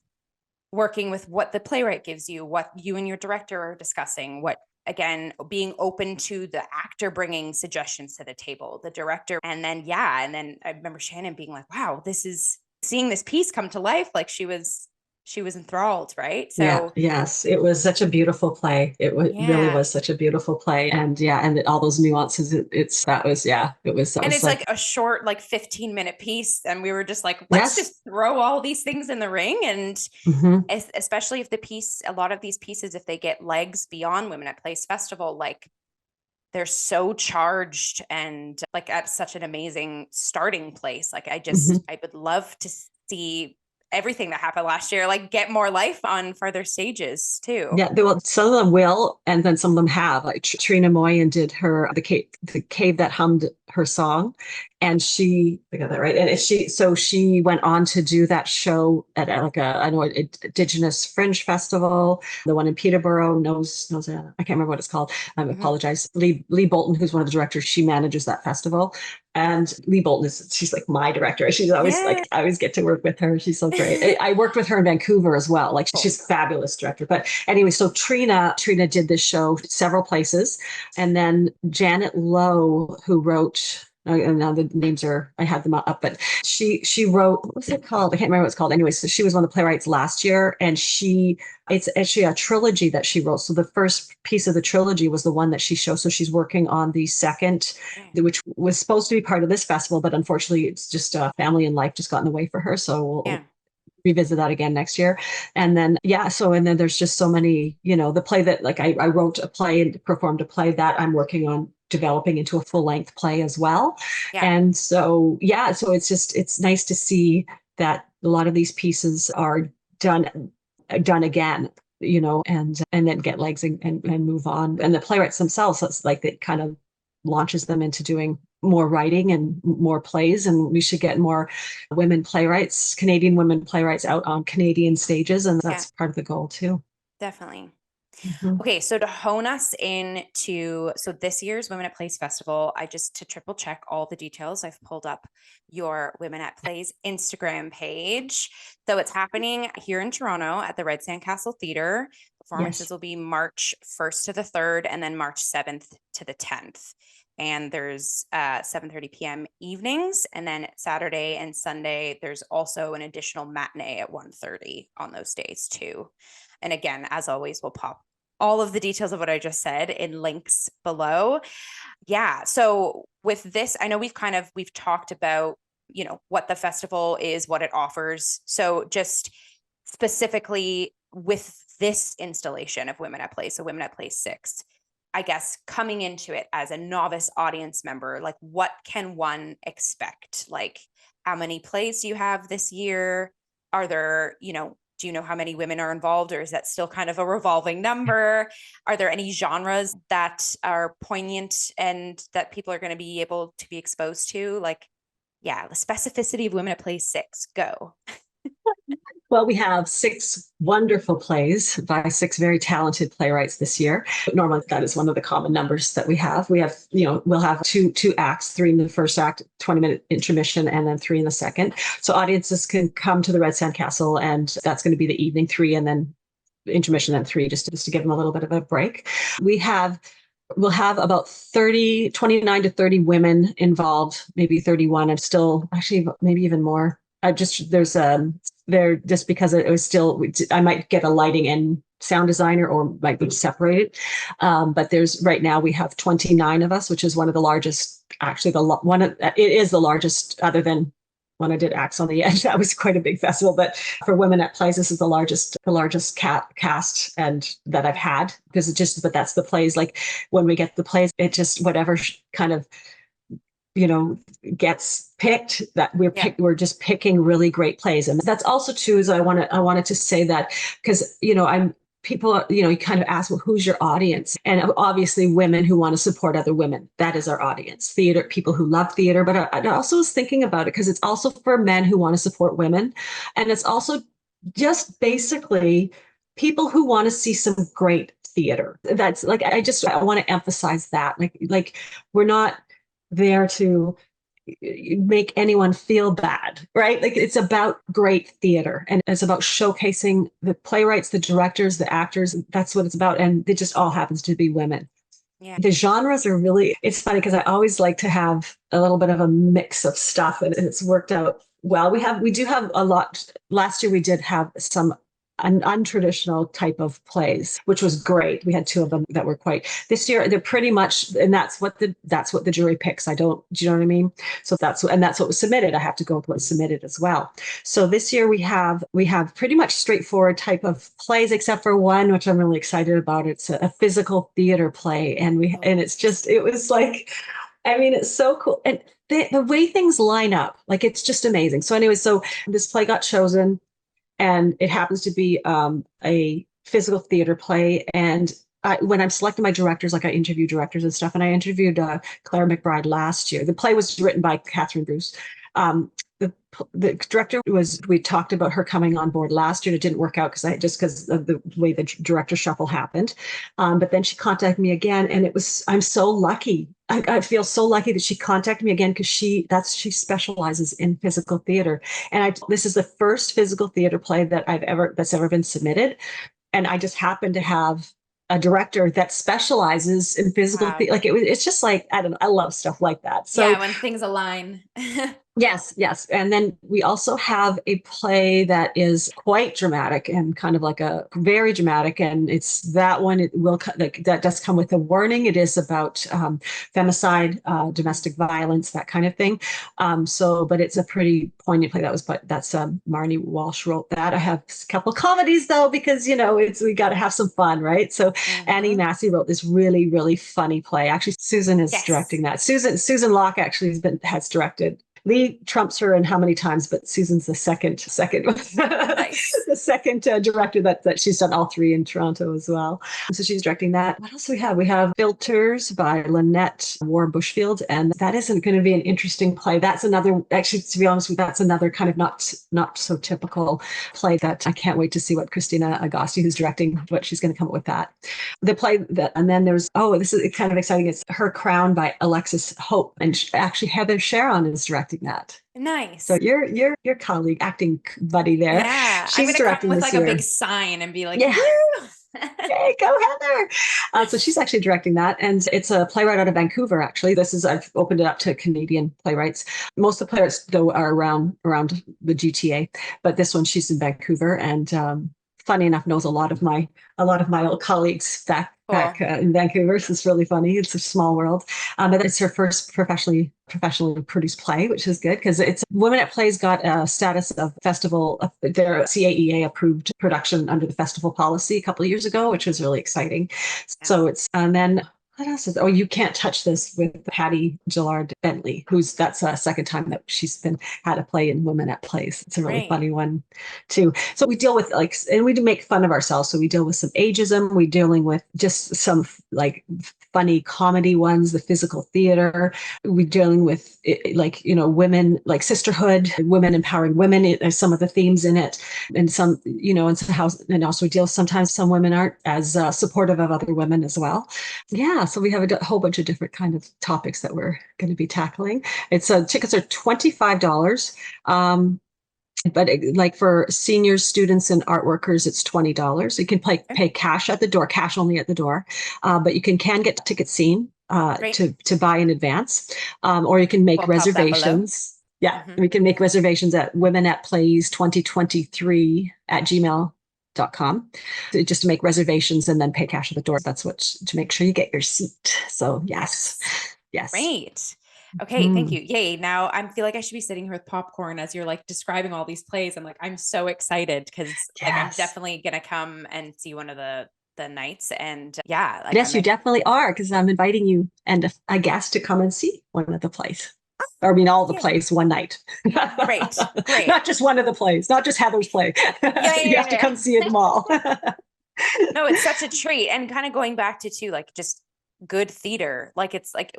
working with what the playwright gives you, what you and your director are discussing, what again, being open to the actor bringing suggestions to the table, the director. And then, and then I remember Shannon being like, wow, this is seeing this piece come to life. Like she was enthralled, right? So yes, it was such a beautiful play. It really was such a beautiful play, and and all those nuances. It was. And it's like a short, like 15-minute piece, and we were just like, let's just throw all these things in the ring, and especially if a lot of these pieces, if they get legs beyond Women at Plays Festival, like they're so charged and like at such an amazing starting place. Like I would love to see everything that happened last year, like get more life on further stages too. Yeah, well, some of them will, and then some of them have. Like Trina Moyen did the cave that hummed her song, and I got that right. And she went on to do that show at like an Indigenous Fringe Festival, the one in Peterborough. I can't remember what it's called. I apologize. Lee Bolton, who's one of the directors, she manages that festival. And Lee Bolton she's like my director. She's always like, I always get to work with her. She's so great. I worked with her in Vancouver as well. Like she's a fabulous director. But anyway, so Trina did this show several places. And then Janet Lowe, who wrote, and now the names I had them up, but she wrote, what was it called? I can't remember what it's called. Anyway, so she was one of the playwrights last year, and it's actually a trilogy that she wrote. So the first piece of the trilogy was the one that she showed. So she's working on the second, which was supposed to be part of this festival, but unfortunately it's just family and life just got in the way for her. So we'll revisit that again next year. And then, and then there's just so many, the play that like I wrote a play and performed a play that I'm working on developing into a full-length play as well. And so it's nice to see that a lot of these pieces are done again, and then get legs and move on. And the playwrights themselves, so it's like it kind of launches them into doing more writing and more plays, and we should get more Canadian women playwrights out on Canadian stages, and that's part of the goal too. Definitely. Okay, so to hone us into this year's Women at Plays Festival, to triple check all the details, I've pulled up your Women at Plays Instagram page. So it's happening here in Toronto at the Red Sandcastle Theatre. Performances will be March 1st to the 3rd, and then March 7th to the 10th. And there's 7:30 p.m. evenings, and then Saturday and Sunday there's also an additional matinee at 1:30 on those days too. And again, as always, we'll pop all of the details of what I just said in links below. So with this, I know we've talked about, what the festival is, what it offers. So just specifically with this installation of Women at Play, so Women at Play 6, I guess coming into it as a novice audience member, like what can one expect? Like how many plays do you have this year? Are there, do you know how many women are involved, or is that still kind of a revolving number? Are there any genres that are poignant and that people are going to be able to be exposed to? Like, the specificity of Women at Play 6, go. Well, we have 6 wonderful plays by 6 very talented playwrights this year. Normally, that is one of the common numbers that we have. We have, we'll have two acts, 3 in the first act, 20-minute intermission, and then 3 in the second. So audiences can come to the Red Sandcastle, and that's going to be the evening 3, and then intermission, then 3, just to give them a little bit of a break. We'll have about 29 to 30 women involved, maybe 31, and still actually maybe even more. Just because it was still, I might get a lighting and sound designer or might be separated. But right now we have 29 of us, which is one of the largest, actually it is the largest other than when I did Axe on the Edge. That was quite a big festival, but for Women at Plays, this is the largest cast and that I've had, because but that's the plays. Like when we get the plays, it just, whatever kind of gets picked, that Yeah. we're just picking really great plays. And that's also too, is I wanted to say that because, you kind of ask, well, who's your audience? And obviously women who want to support other women. That is our audience. Theater, people who love theater. But I also was thinking about it because it's also for men who want to support women. And it's also just basically people who want to see some great theater. That's like, I want to emphasize that. Like we're not there to make anyone feel bad, right? Like it's about great theater and it's about showcasing the playwrights, the directors, the actors. That's what it's about. And it just all happens to be women. Yeah. The genres are really, it's funny because I always like to have a little bit of a mix of stuff and it's worked out well. We do have a lot. Last year we did have some an untraditional type of plays, which was great. We had two of them that were quite. This year they're pretty much, and that's what the jury picks. Do you know what I mean? So that's what was submitted. I have to go with what's submitted as well. So this year we have pretty much straightforward type of plays, except for one which I'm really excited about. It's a physical theater play, and it was like, I mean, it's so cool. And the way things line up, like it's just amazing. So anyway, so this play got chosen and it happens to be a physical theater play. And when I'm selecting my directors, like I interview directors and stuff, and I interviewed Claire McBride last year. The play was written by Catherine Bruce. Um, the director we talked about her coming on board last year. It didn't work out because of the way the director shuffle happened. But then she contacted me again, and I'm so lucky. I feel so lucky that she contacted me again because she specializes in physical theater. And this is the first physical theater play that's ever been submitted. And I just happened to have a director that specializes in physical theater. Like it's just like, I don't know. I love stuff like that. So yeah, when things align. Yes. And then we also have a play that is quite dramatic and kind of like a very dramatic. And it's that one, that does come with a warning. It is about femicide, domestic violence, that kind of thing. But it's a pretty poignant play. That's Marnie Walsh wrote that. I have a couple of comedies though, because, we got to have some fun, right? So Annie Massey wrote this really, really funny play. Actually, Susan is directing that. Susan Locke actually has directed. Lee trumps her in how many times, but Susan's the second, nice. The second director that she's done all three in Toronto as well. So she's directing that. What else do we have? We have Filters by Lynette War Bushfield, and that isn't going to be an interesting play. That's another, actually, to be honest with you, that's another kind of not so typical play that I can't wait to see what Christina Agosti, who's directing, what she's going to come up with that. The play that, and then there's, this is kind of exciting. It's Her Crown by Alexis Hope, and actually Heather Sharon is directing that. Nice. So your colleague, acting buddy there. Yeah, she's I'm directing come with like a big sign and be like, yeah. Hey, go Heather. So she's actually directing that. And it's a playwright out of Vancouver, actually. I've opened it up to Canadian playwrights. Most of the playwrights, though, are around the GTA. But this one, she's in Vancouver. And funny enough, knows a lot of my old colleagues back in Vancouver. So it's really funny. It's a small world. But it's her first professionally produced play, which is good because it's Women at Plays got a status of festival, their CAEA approved production under the festival policy a couple of years ago, which was really exciting. Yeah. So and then what else is? You Can't Touch This with Patty Gillard Bentley, that's a second time that she's had a play in Women at Plays. It's a really funny one too. So we deal with and we do make fun of ourselves. So we deal with some ageism. We're dealing with just some funny comedy ones, the physical theater. We're dealing with women, like sisterhood, women empowering women. Some of the themes in it, and some, and also we deal. Sometimes some women aren't as supportive of other women as well. Yeah, so we have a whole bunch of different kind of topics that we're going to be tackling. Tickets are $25. But like for seniors, students, and art workers, it's $20. You can pay cash at the door, cash only at the door, but you can get tickets seen to buy in advance, or you can make reservations. Yeah, we can make reservations at womenatplays2023@gmail.com, just to make reservations and then pay cash at the door. That's to make sure you get your seat. So yes. Great. Okay, thank you. Yay. Now I feel like I should be sitting here with popcorn as you're like describing all these plays. I'm so excited because I'm definitely gonna come and see one of the nights. And yeah, yes, you definitely are, because I'm inviting you and a guest to come and see one of the plays. Or, I mean, all the Yeah. plays one night. Great. Great. Not just one of the plays, not just Heather's play. Yeah, You yeah, have to yeah. come see them all. No, it's such a treat. And kind of going back to too, like just good theater. Like it's like,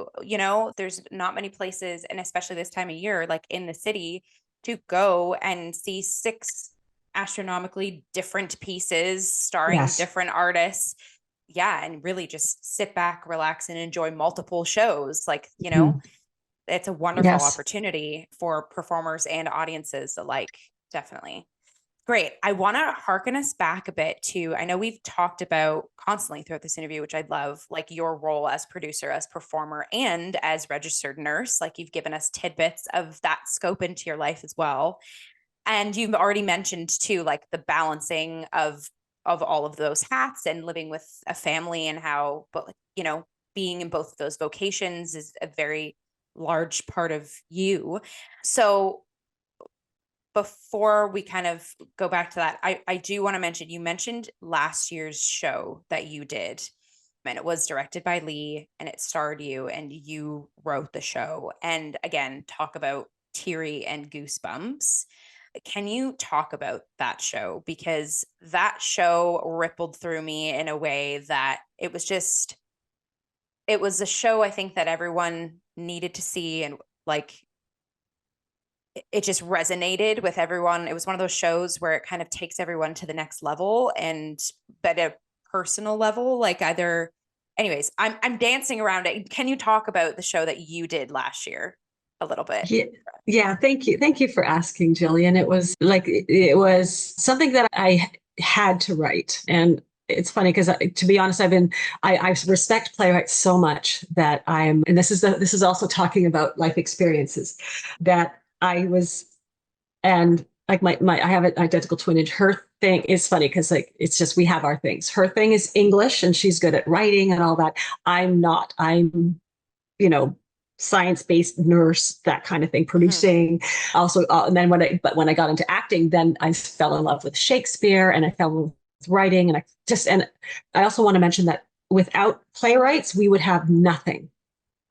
there's not many places, and especially this time of year, like in the city, to go and see six astronomically different pieces starring Yes. different artists. Yeah, and really just sit back, relax, and enjoy multiple shows. Like, Mhm. it's a wonderful Yes. opportunity for performers and audiences alike. Definitely. Great. I want to harken us back a bit to, I know we've talked about constantly throughout this interview, which I love, like your role as producer, as performer, and as registered nurse. Like you've given us tidbits of that scope into your life as well. And you've already mentioned too, like the balancing of all of those hats and living with a family, and how, but being in both of those vocations is a very large part of you. So before we kind of go back to that, I do want to mention, you mentioned last year's show that you did, and it was directed by Lee and it starred you and you wrote the show. And again, talk about teary and goosebumps. Can you talk about that show? Because that show rippled through me in a way that it was a show I think that everyone needed to see, and like it just resonated with everyone. It was one of those shows where it kind of takes everyone to the next level, and but a personal level, like either anyways, I'm dancing around it. Can you talk about the show that you did last year a little bit? Yeah, yeah, thank you. Thank you for asking, Jillian. It was like it was something that I had to write. And it's funny because to be honest, I respect playwrights so much that and this is also talking about life experiences that I was, and like my I have an identical twin, and her thing is funny because like it's just we have our things. Her thing is English and she's good at writing and all that. I'm not. I'm, you know, science-based nurse, that kind of thing, Mm-hmm. producing. Also, and then when I got into acting, then I fell in love with Shakespeare and I fell in love with writing, and I also want to mention that without playwrights, we would have nothing.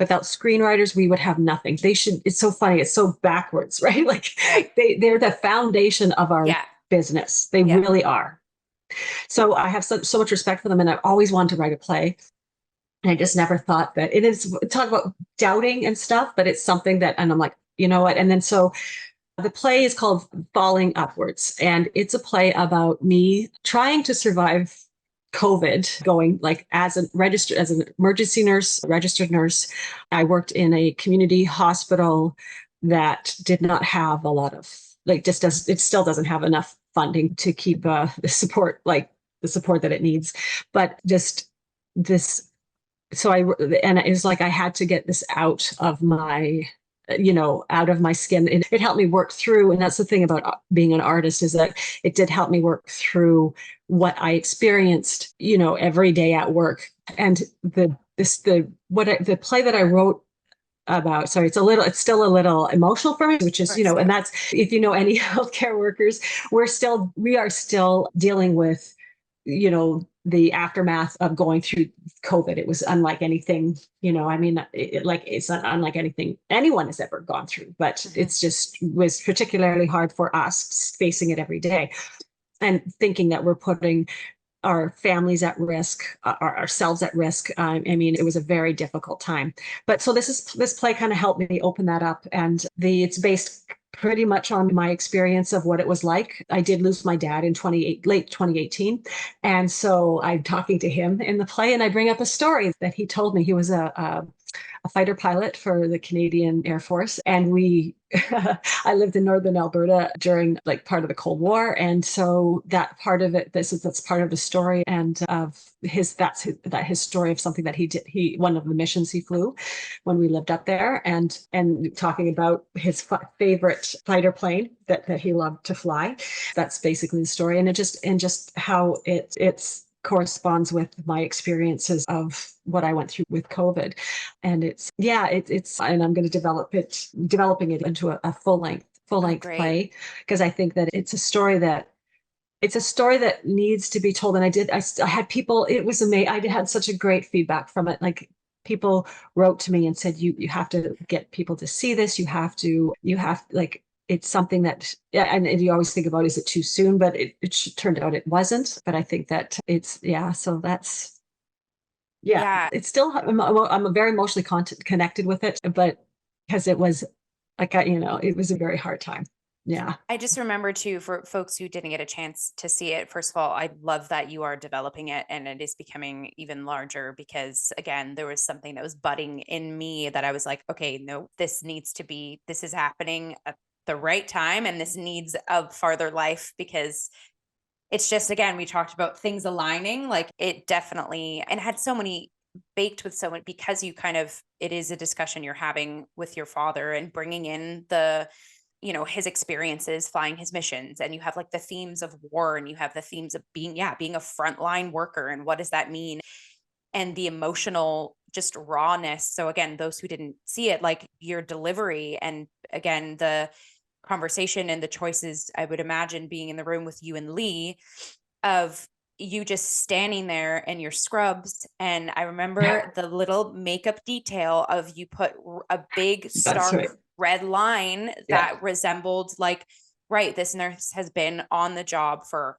Without screenwriters, we would have nothing. They should. It's so funny. It's so backwards, right? Like Right. they're the foundation of our Yeah. business. They Yeah. really are. So I have so much respect for them, and I've always wanted to write a play. And I just never thought that it is talk about doubting and stuff, but it's something that, and I'm like, you know what? And then so the play is called Falling Upwards, and it's a play about me trying to survive COVID, going like as an emergency nurse, registered nurse. I worked in a community hospital that did not have a lot of like just does it still doesn't have enough funding to keep the support that it needs, but just this so and it was like I had to get this out of my out of my skin. It helped me work through, and that's the thing about being an artist, is that it did help me work through what I experienced every day at work. And the play that I wrote about, sorry, it's still a little emotional for me, which Of is course. and Yeah. that's, if you know any healthcare workers, we are still dealing with the aftermath of going through COVID. It was unlike anything, I mean, it's not unlike anything anyone has ever gone through, but Mm-hmm. it's just was particularly hard for us facing it every day and thinking that we're putting our families at risk, ourselves at risk. I mean, it was a very difficult time. But so this play kind of helped me open that up, and it's based pretty much on my experience of what it was like. I did lose my dad in late 2018, and so I'm talking to him in the play, and I bring up a story that he told me. He was a fighter pilot for the Canadian Air Force. And I lived in northern Alberta during like part of the Cold War. And so that part of it, that's part of the story, and of his story of something that he did. One of the missions he flew when we lived up there, and talking about his favorite fighter plane that he loved to fly. That's basically the story. And just how it's corresponds with my experiences of what I went through with COVID. And and I'm going to developing it into a full Oh, length great. play, because I think that it's a story that needs to be told. And I had people, it was amazing. I had such a great feedback from it. Like people wrote to me and said, you have to get people to see this. You have like, it's something that, yeah, and you always think about, is it too soon? But it turned out it wasn't. But I think that it's, yeah, so that's, yeah, Yeah. it's still, I'm very emotionally connected with it, but because it was like, it was a very hard time. Yeah. I just remember too, for folks who didn't get a chance to see it, first of all, I love that you are developing it and it is becoming even larger because, again, there was something that was budding in me that I was like, okay, no, this is happening at the right time and this needs a farther life because it's just, again, we talked about things aligning, like it definitely, and had so many baked with so much because it is a discussion you're having with your father and bringing in his experiences flying his missions, and you have like the themes of war and you have the themes of being a frontline worker and what does that mean, and the emotional just rawness. So again, those who didn't see it, like your delivery and again the conversation and the choices, I would imagine being in the room with you and Lee, of you just standing there in your scrubs. And I remember the little makeup detail of you put a big That's stark right. red line Yeah. that resembled like, right, this nurse has been on the job for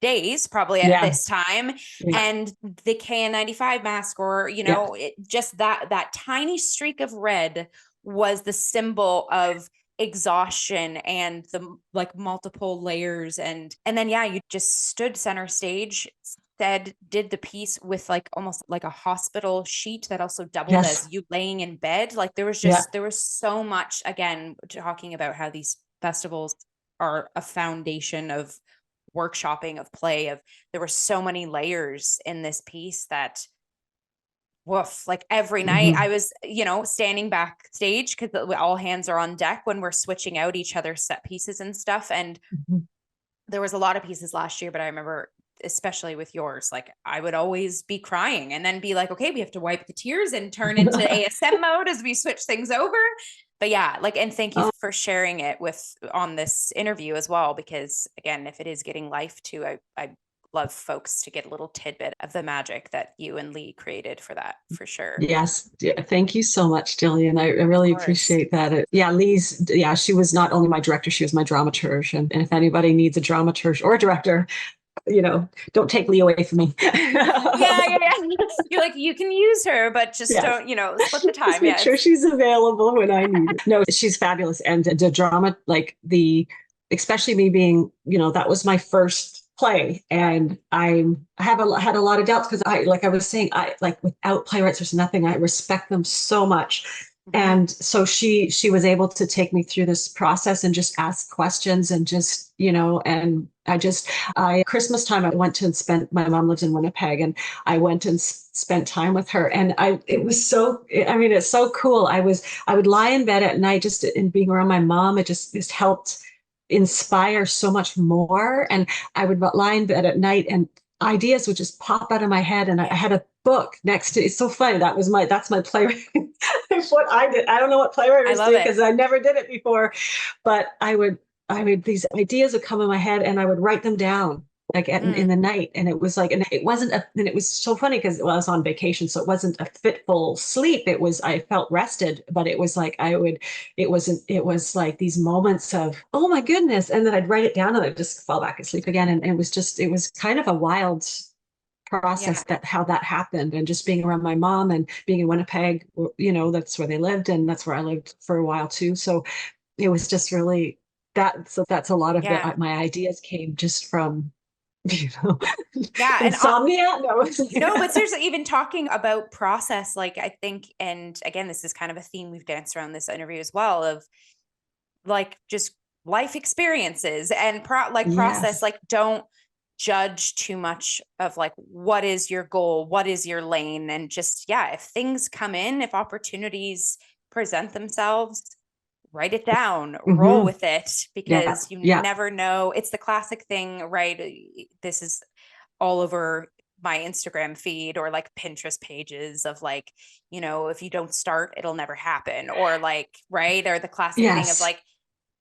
days probably at Yeah. this time, Yeah. and the KN95 mask, or Yeah. it just that tiny streak of red was the symbol of exhaustion and the like multiple layers, and then yeah, you just stood center stage, did the piece with like almost like a hospital sheet that also doubled Yes. as you laying in bed. Like there Yeah. was so much, again, talking about how these festivals are a foundation of workshopping, of play, of there were so many layers in this piece that woof, like every night I Mhm. was, standing backstage because all hands are on deck when we're switching out each other's set pieces and stuff. And Mhm. there was a lot of pieces last year, but I remember especially with yours, like I would always be crying and then be like, okay, we have to wipe the tears and turn into ASM mode as we switch things over. But yeah, like, and thank you Oh, for sharing it on this interview as well, because again, if it is getting life to, I love folks to get a little tidbit of the magic that you and Lee created for that, for sure. yes. Yeah. Thank you so much, Jillian. I Of really course. appreciate that. Yeah, yeah, she was not only my director, she was my dramaturge. And if anybody needs a dramaturge or a director, don't take Lee away from me. Yeah, yeah, yeah. You're like, you can use her, but just Yes. don't, split the Just time. make Yeah, sure she's available when I need it. No, she's fabulous. And the drama, like especially me being, that was my first play. And had a lot of doubts because like I was saying, I like without playwrights, there's nothing. I respect them so much. Mhm. And so she was able to take me through this process and just ask questions and just, and I Christmas time I went to and spent, my mom lives in Winnipeg, and I went and spent time with her. And it was so, I mean, it's so cool. I would lie in bed at night just in being around my mom. It just helped inspire so much more. And I would lie in bed at night and ideas would just pop out of my head. And I Yeah, had a book next to, it's so funny. That's my playwright. What I did. I don't know what I playwriters love do it. because I never did it before, but these ideas would come in my head and I would write them down like in Mm, the night. And it was like, and it wasn't and it was so funny because I was on vacation. So it wasn't a fitful sleep. I felt rested, but it was like, it was like these moments of, oh my goodness. And then I'd write it down and I'd just fall back asleep again. And it was kind of a wild yeah. process that how that happened, and just being around my mom and being in Winnipeg, that's where they lived and that's where I lived for a while too. So it was just really that's a lot of Yeah. my ideas came just from you know Yeah. And insomnia. No. no, but seriously, even talking about process, like I think, and again, this is kind of a theme we've danced around this interview as well, of like just life experiences and process, Yes. like don't judge too much of like what is your goal, what is your lane, and just yeah, if things come in, if opportunities present themselves, write it down, roll Hmm. with it, Yeah. because you Yeah. never know. It's the classic thing, right? This is all over my Instagram feed or like Pinterest pages of like, if you don't start, it'll never happen. Or like, right. Or the classic thing of Yes. like,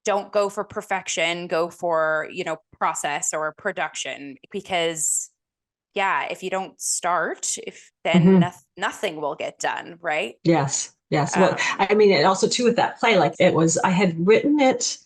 don't go for perfection, go for, process or production, because yeah, if you don't start, if then Mhm. nothing will get done, right? Yes. Yes. Well, Um, I mean, and also too with that play, like it was, I had written it.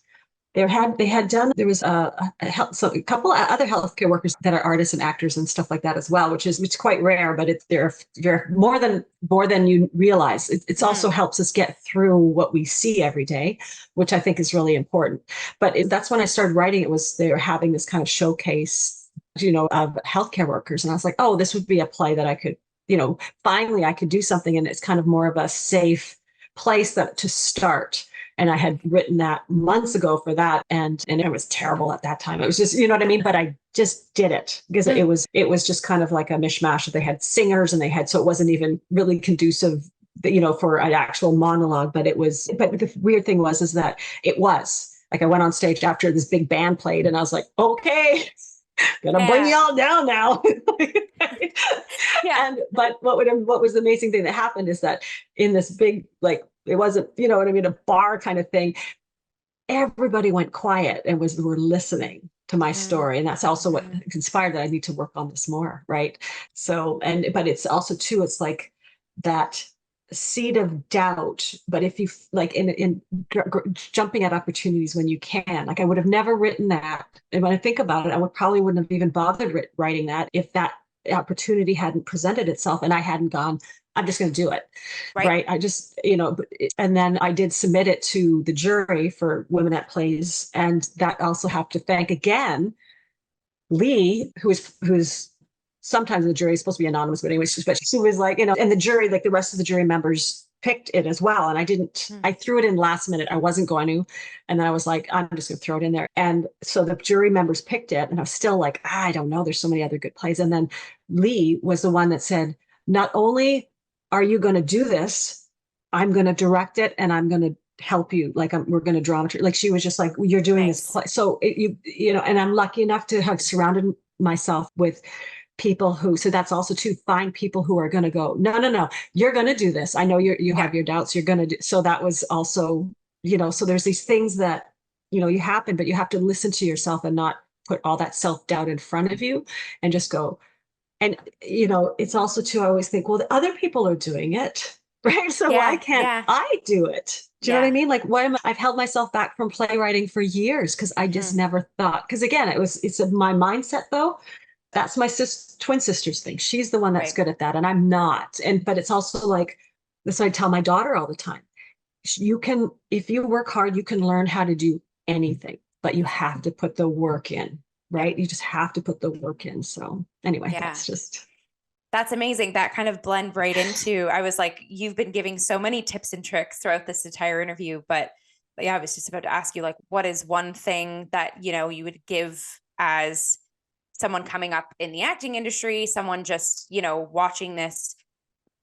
They had done, there was so a couple of other healthcare workers that are artists and actors and stuff like that as well, which is quite rare, but it's they're more than you realize. It's also mhm. helps us get through what we see every day, which I think is really important. But that's when I started writing. It was they were having this kind of showcase, of healthcare workers, and I was like, oh, this would be a play that I could, finally I could do something, and it's kind of more of a safe place that to start. And I had written that months ago for that, and it was terrible at that time. It was just, you know what I mean? But I just did it because it was just kind of like a mishmash. They had singers and they had, so it wasn't even really conducive, for an actual monologue. But the weird thing was is that it was like I went on stage after this big band played, and I was like, okay, gonna bring Yeah. y'all down now. Yeah. And but what was the amazing thing that happened is that in this big, like, it wasn't, you know what I mean, a bar kind of thing, everybody went quiet and were listening to my story, and that's also what Mm-hmm. inspired that I need to work on this more, right? So, and but it's also too, it's like that seed of doubt. But if you like jumping at opportunities when you can, like I would have never written that, and when I think about it, I would probably wouldn't have even bothered writing that if that opportunity hadn't presented itself and I hadn't gone, I'm just going to do it. Right. Right. I just, and then I did submit it to the jury for Women at Plays. And that also have to thank again Lee, who's sometimes the jury is supposed to be anonymous, but anyway, but she was like, and the jury, like the rest of the jury members picked it as well. And I threw it in last minute. I wasn't going to. And then I was like, I'm just going to throw it in there. And so the jury members picked it. And I was still like, I don't know. There's so many other good plays. And then Lee was the one that said, not only are you going to do this, I'm going to direct it and I'm going to help you, like we're going to dramaturg, like she was just like, you're doing this Nice. play. So and I'm lucky enough to have surrounded myself with people who, so that's also to find people who are going to go, no, no, no, you're going to do this. I know you Yeah. have your doubts, you're going to do. So that was also, so there's these things that you happen, but you have to listen to yourself and not put all that self-doubt in front of you, and just go. And it's also too, I always think, well, the other people are doing it, right? So why Yeah. can't Yeah. I do it? Do you know what I Yeah. mean? Like, I've held myself back from playwriting for years because I just Mhm. never thought. Because again, it's my mindset though. That's my twin sister's thing. She's the one that's Right. good at that, and I'm not. And but it's also like this. I tell my daughter all the time. You can, if you work hard, you can learn how to do anything, but you have to put the work in, Yep. right? You just have to put the work in. So anyway, Yeah. that's just. That's amazing. That kind of blend right into, I was like, you've been giving so many tips and tricks throughout this entire interview, but yeah, I was just about to ask you, like, what is one thing that, you would give as someone coming up in the acting industry, someone just, watching this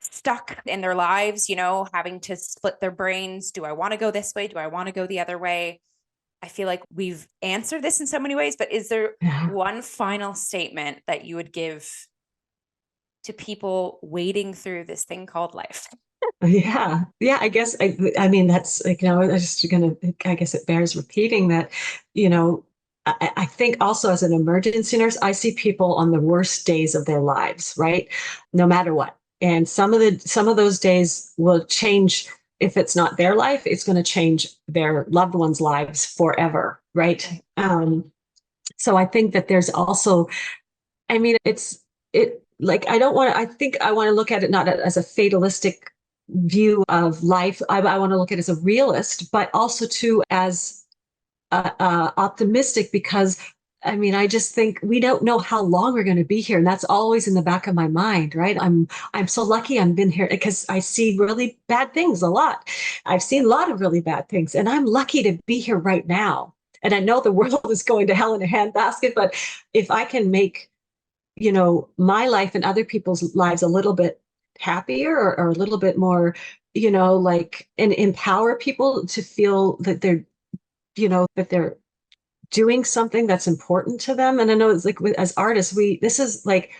stuck in their lives, having to split their brains. Do I want to go this way? Do I want to go the other way? I feel like we've answered this in so many ways, but is there Yeah. one final statement that you would give to people wading through this thing called life? Yeah. Yeah. I guess, I mean, that's like, I just gonna, I guess it bears repeating that, you know, I think also as an emergency nurse, I see people on the worst days of their lives, right? No matter what. And some of those days will change. If it's not their life, it's going to change their loved ones' lives forever, right? Right. So I think that there's also, I mean, it like I don't want to. I think I want to look at it not as a fatalistic view of life. I want to look at it as a realist, but also too as optimistic, because I mean, I just think we don't know how long we're going to be here, and that's always in the back of my mind, right? I'm so lucky I've been here because I see really bad things a lot. I've seen Yep. a lot of really bad things, and I'm lucky to be here right now. And I know the world is going to hell in a handbasket, but if I can make my life and other people's lives a little bit happier, or a little bit more, like, and empower people to feel that they're doing something that's important to them. And I know it's like as artists, this is like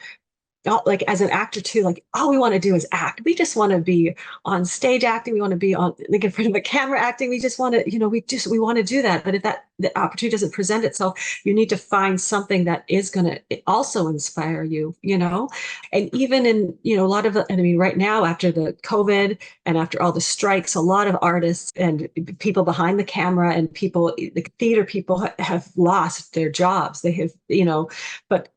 like as an actor too, like all we want to do is act. We just want to be on stage acting. We want to be on like in front of a camera acting. We just want to, we want to do that. But if that the opportunity doesn't present itself, you need to find something that is going to also inspire you, Right. And even in, a lot of, I mean, right now after the COVID and after all the strikes, a lot of artists and people behind the camera and people, the theater people have lost their jobs. They have, but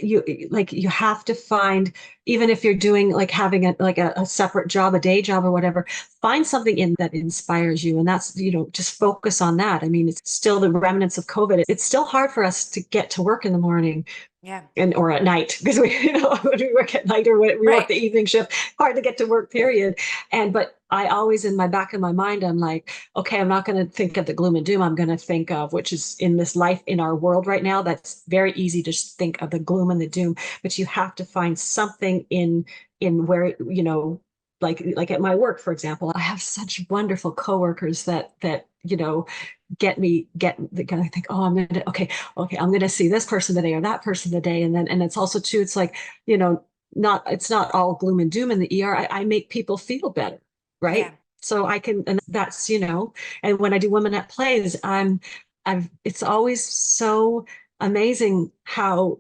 you have to find, even if you're doing like having a separate job, a day job or whatever, find something in that inspires you, and that's, just focus on that. I mean, it's still the remnants of COVID. It's still hard for us to get to work in the morning Yeah. and or at night, because we, when we work at night or when we work Right. the evening shift, hard to get to work, period. But I always, in my back of my mind, I'm like, okay, I'm not going to think of the gloom and doom. I'm going to think of, which is in this life, in our world right now, that's very easy to just think of the gloom and the doom, but you have to find something in where, like at my work, for example, I have such wonderful coworkers that get the kind of think, oh, I'm gonna see this person today or that person today. And it's also too, it's like, not, it's not all gloom and doom in the ER. I make people feel better, Yeah. right? So I can, and that's, and when I do women at plays, it's always so amazing how,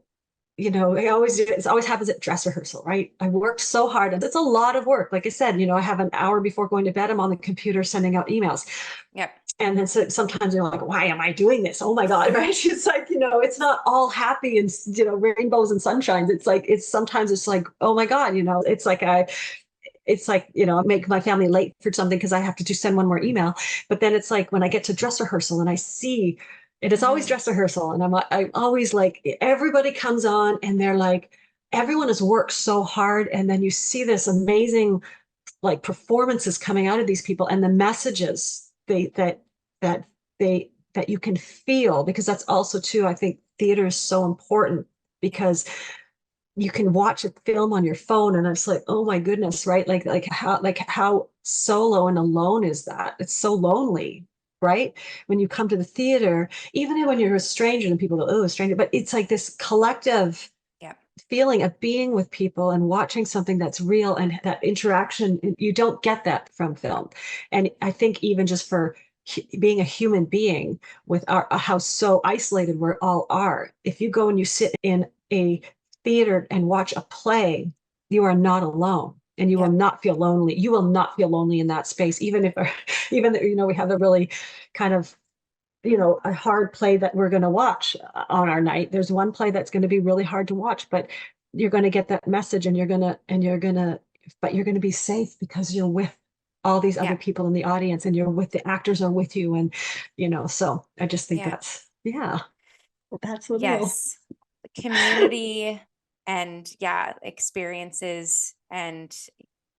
it always happens at dress rehearsal, right? I worked so hard, and it's a lot of work. Like I said, I have an hour before going to bed, I'm on the computer sending out emails. Yep. And then sometimes you're like, why am I doing this? Oh my God, right? It's like, it's not all happy and, rainbows and sunshines. It's like, sometimes it's like, oh my God, it's like, make my family late for something because I have to send one more email. But then it's like when I get to dress rehearsal and I see it is always Mhm. dress rehearsal. And I'm always like, everybody comes on and they're like, everyone has worked so hard. And then you see this amazing like performances coming out of these people and the messages that they that you can feel, because that's also too, I think theater is so important, Yeah. because you can watch a film on your phone and it's like, oh my goodness, right? Like how solo and alone is that? It's so lonely, right? When you come to the theater, even when you're a stranger and people go, oh, a stranger, but it's like this collective Yep. feeling of being with people and watching something that's real, and that interaction, you don't get that from film. And I think even just for being a human being with our how so isolated we all are, if you go and you sit in a theater and watch a play, you are not alone, and you will Yep. not feel lonely. You will not feel lonely in that space, even if even we have a really kind of a hard play that we're going to watch on our night. There's one play that's going to be really hard to watch, but you're going to get that message, and but you're going to be safe because you're with all these other Yeah. people in the audience, and you're with the actors are with you. And, so I just think Yeah. yeah, that's what it is. Yes. Community and yeah, experiences and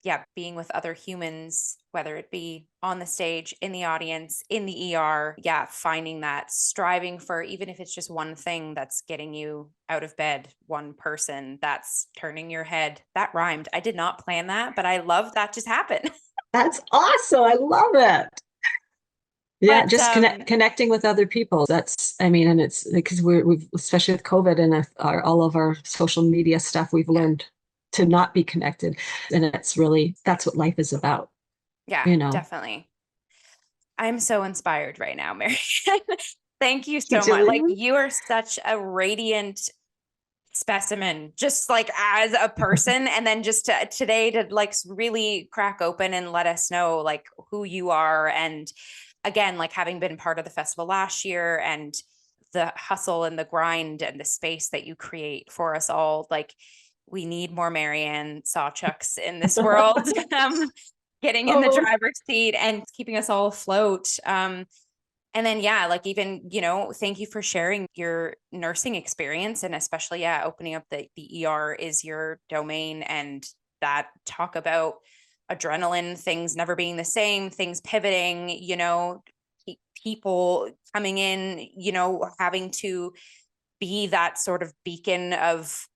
yeah, being with other humans, whether it be on the stage, in the audience, in the ER. Yeah, finding that, striving for, even if it's just one thing that's getting you out of bed, one person that's turning your head. That rhymed. I did not plan that, but I love that just happened. That's awesome. I love it. Yeah, But just connecting with other people. That's, I mean, and it's because we've, especially with COVID and all of our social media stuff, we've yeah, learned to not be connected. And that's what life is about, yeah, you know. definitely. I'm so inspired right now, Marianne. Thank you Thank so you, much. Like Jillian. you are such a radiant specimen, just like as a person. And then just today to like really crack open and let us know like who you are. And again, like having been part of the festival last year and the hustle and the grind and the space that you create for us all, like we need more Marianne Sawchuks in this world. Getting in the Oh, driver's seat and keeping us all afloat. And then, yeah, like even, thank you for sharing your nursing experience and especially, yeah, opening up the ER is your domain and that talk about adrenaline, things never being the same, things pivoting, people coming in, having to be that sort of beacon of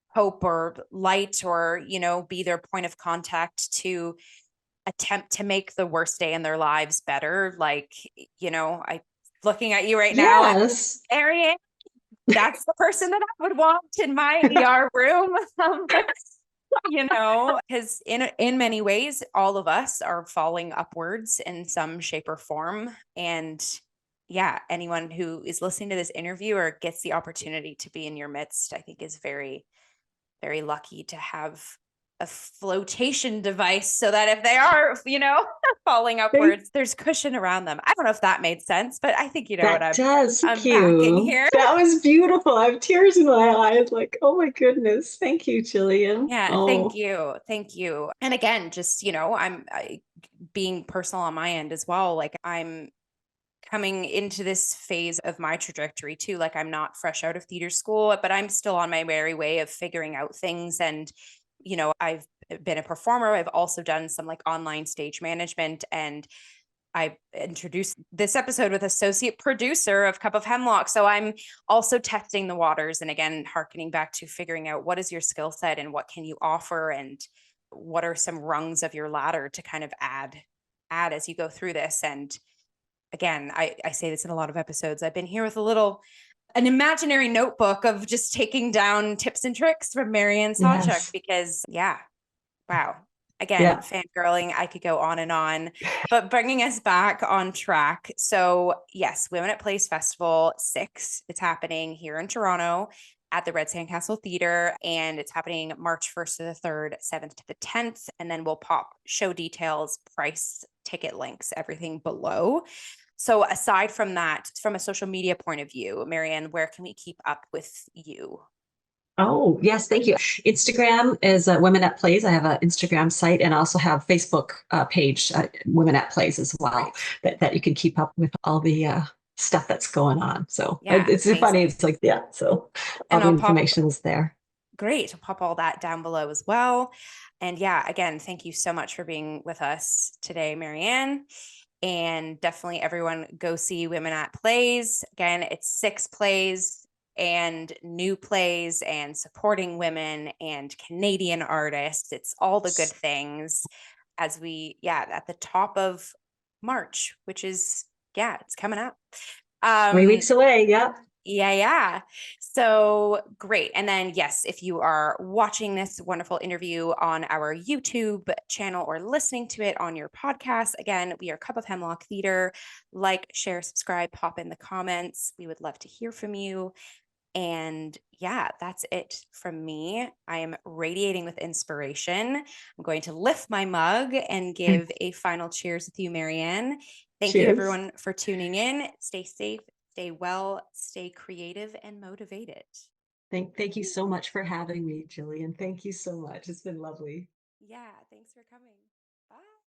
hope or light or, be their point of contact to attempt to make the worst day in their lives better. Like, I looking at you right now and yes. Ariane, that's the person that I would want in my ER room. Because in many ways, all of us are falling upwards in some shape or form. And yeah, anyone who is listening to this interview or gets the opportunity to be in your midst, I think is very, very lucky to have a flotation device so that if they are, falling upwards, there's cushion around them. I don't know if that made sense, but I think you know what That does. I'm Thank backing you. here. That was beautiful. I have tears in my eyes. Like, oh my goodness. Thank you, Jillian. Yeah, thank Oh, you. Thank you. And again, just, being personal on my end as well. Like I'm coming into this phase of my trajectory too. Like I'm not fresh out of theater school, but I'm still on my merry way of figuring out things. And, I've been a performer. I've also done some like online stage management, and I introduced this episode with associate producer of Cup of Hemlock. So I'm also testing the waters, and again, harkening back to figuring out what is your skill set and what can you offer, and what are some rungs of your ladder to kind of add as you go through this. And again, I say this in a lot of episodes. I've been here with an imaginary notebook of just taking down tips and tricks from Marianne Sawchuk, yes. because yeah, wow. Again, Yeah. fangirling, I could go on and on, but bringing us back on track. So yes, Women at Plays Festival 6, it's happening here in Toronto at the Red Sandcastle Theatre, and it's happening March 1st to the 3rd, 7th to the 10th, and then we'll pop show details, price, ticket links, everything below. So aside from that, from a social media point of view, Marianne, where can we keep up with you? Oh, yes, thank you. Instagram is Women at Plays. I have an Instagram site and also have Facebook page, Women at Plays as well, that you can keep up with all the stuff that's going on. So Yeah, it's funny. amazing. It's like, yeah, so all And the I'll pop information is there. Great. I'll pop all that down below as well. And yeah, again, thank you so much for being with us today, Marianne. And definitely everyone go see Women at Plays. Again, it's 6 plays and new plays and supporting women and Canadian artists. It's all the good things at the top of March, which is, it's coming up. 3 weeks away. Yep. Yeah. So great. And then, yes, if you are watching this wonderful interview on our YouTube channel or listening to it on your podcast, again, we are Cup of Hemlock Theatre. Like, share, subscribe, pop in the comments. We would love to hear from you. And yeah, that's it from me. I am radiating with inspiration. I'm going to lift my mug and give a final cheers with you, Marianne. Thank you, Cheers. everyone, for tuning in. Stay safe, stay well, stay creative, and motivated. Thank you so much for having me, Jillian. Thank you so much. It's been lovely. Yeah, thanks for coming. Bye.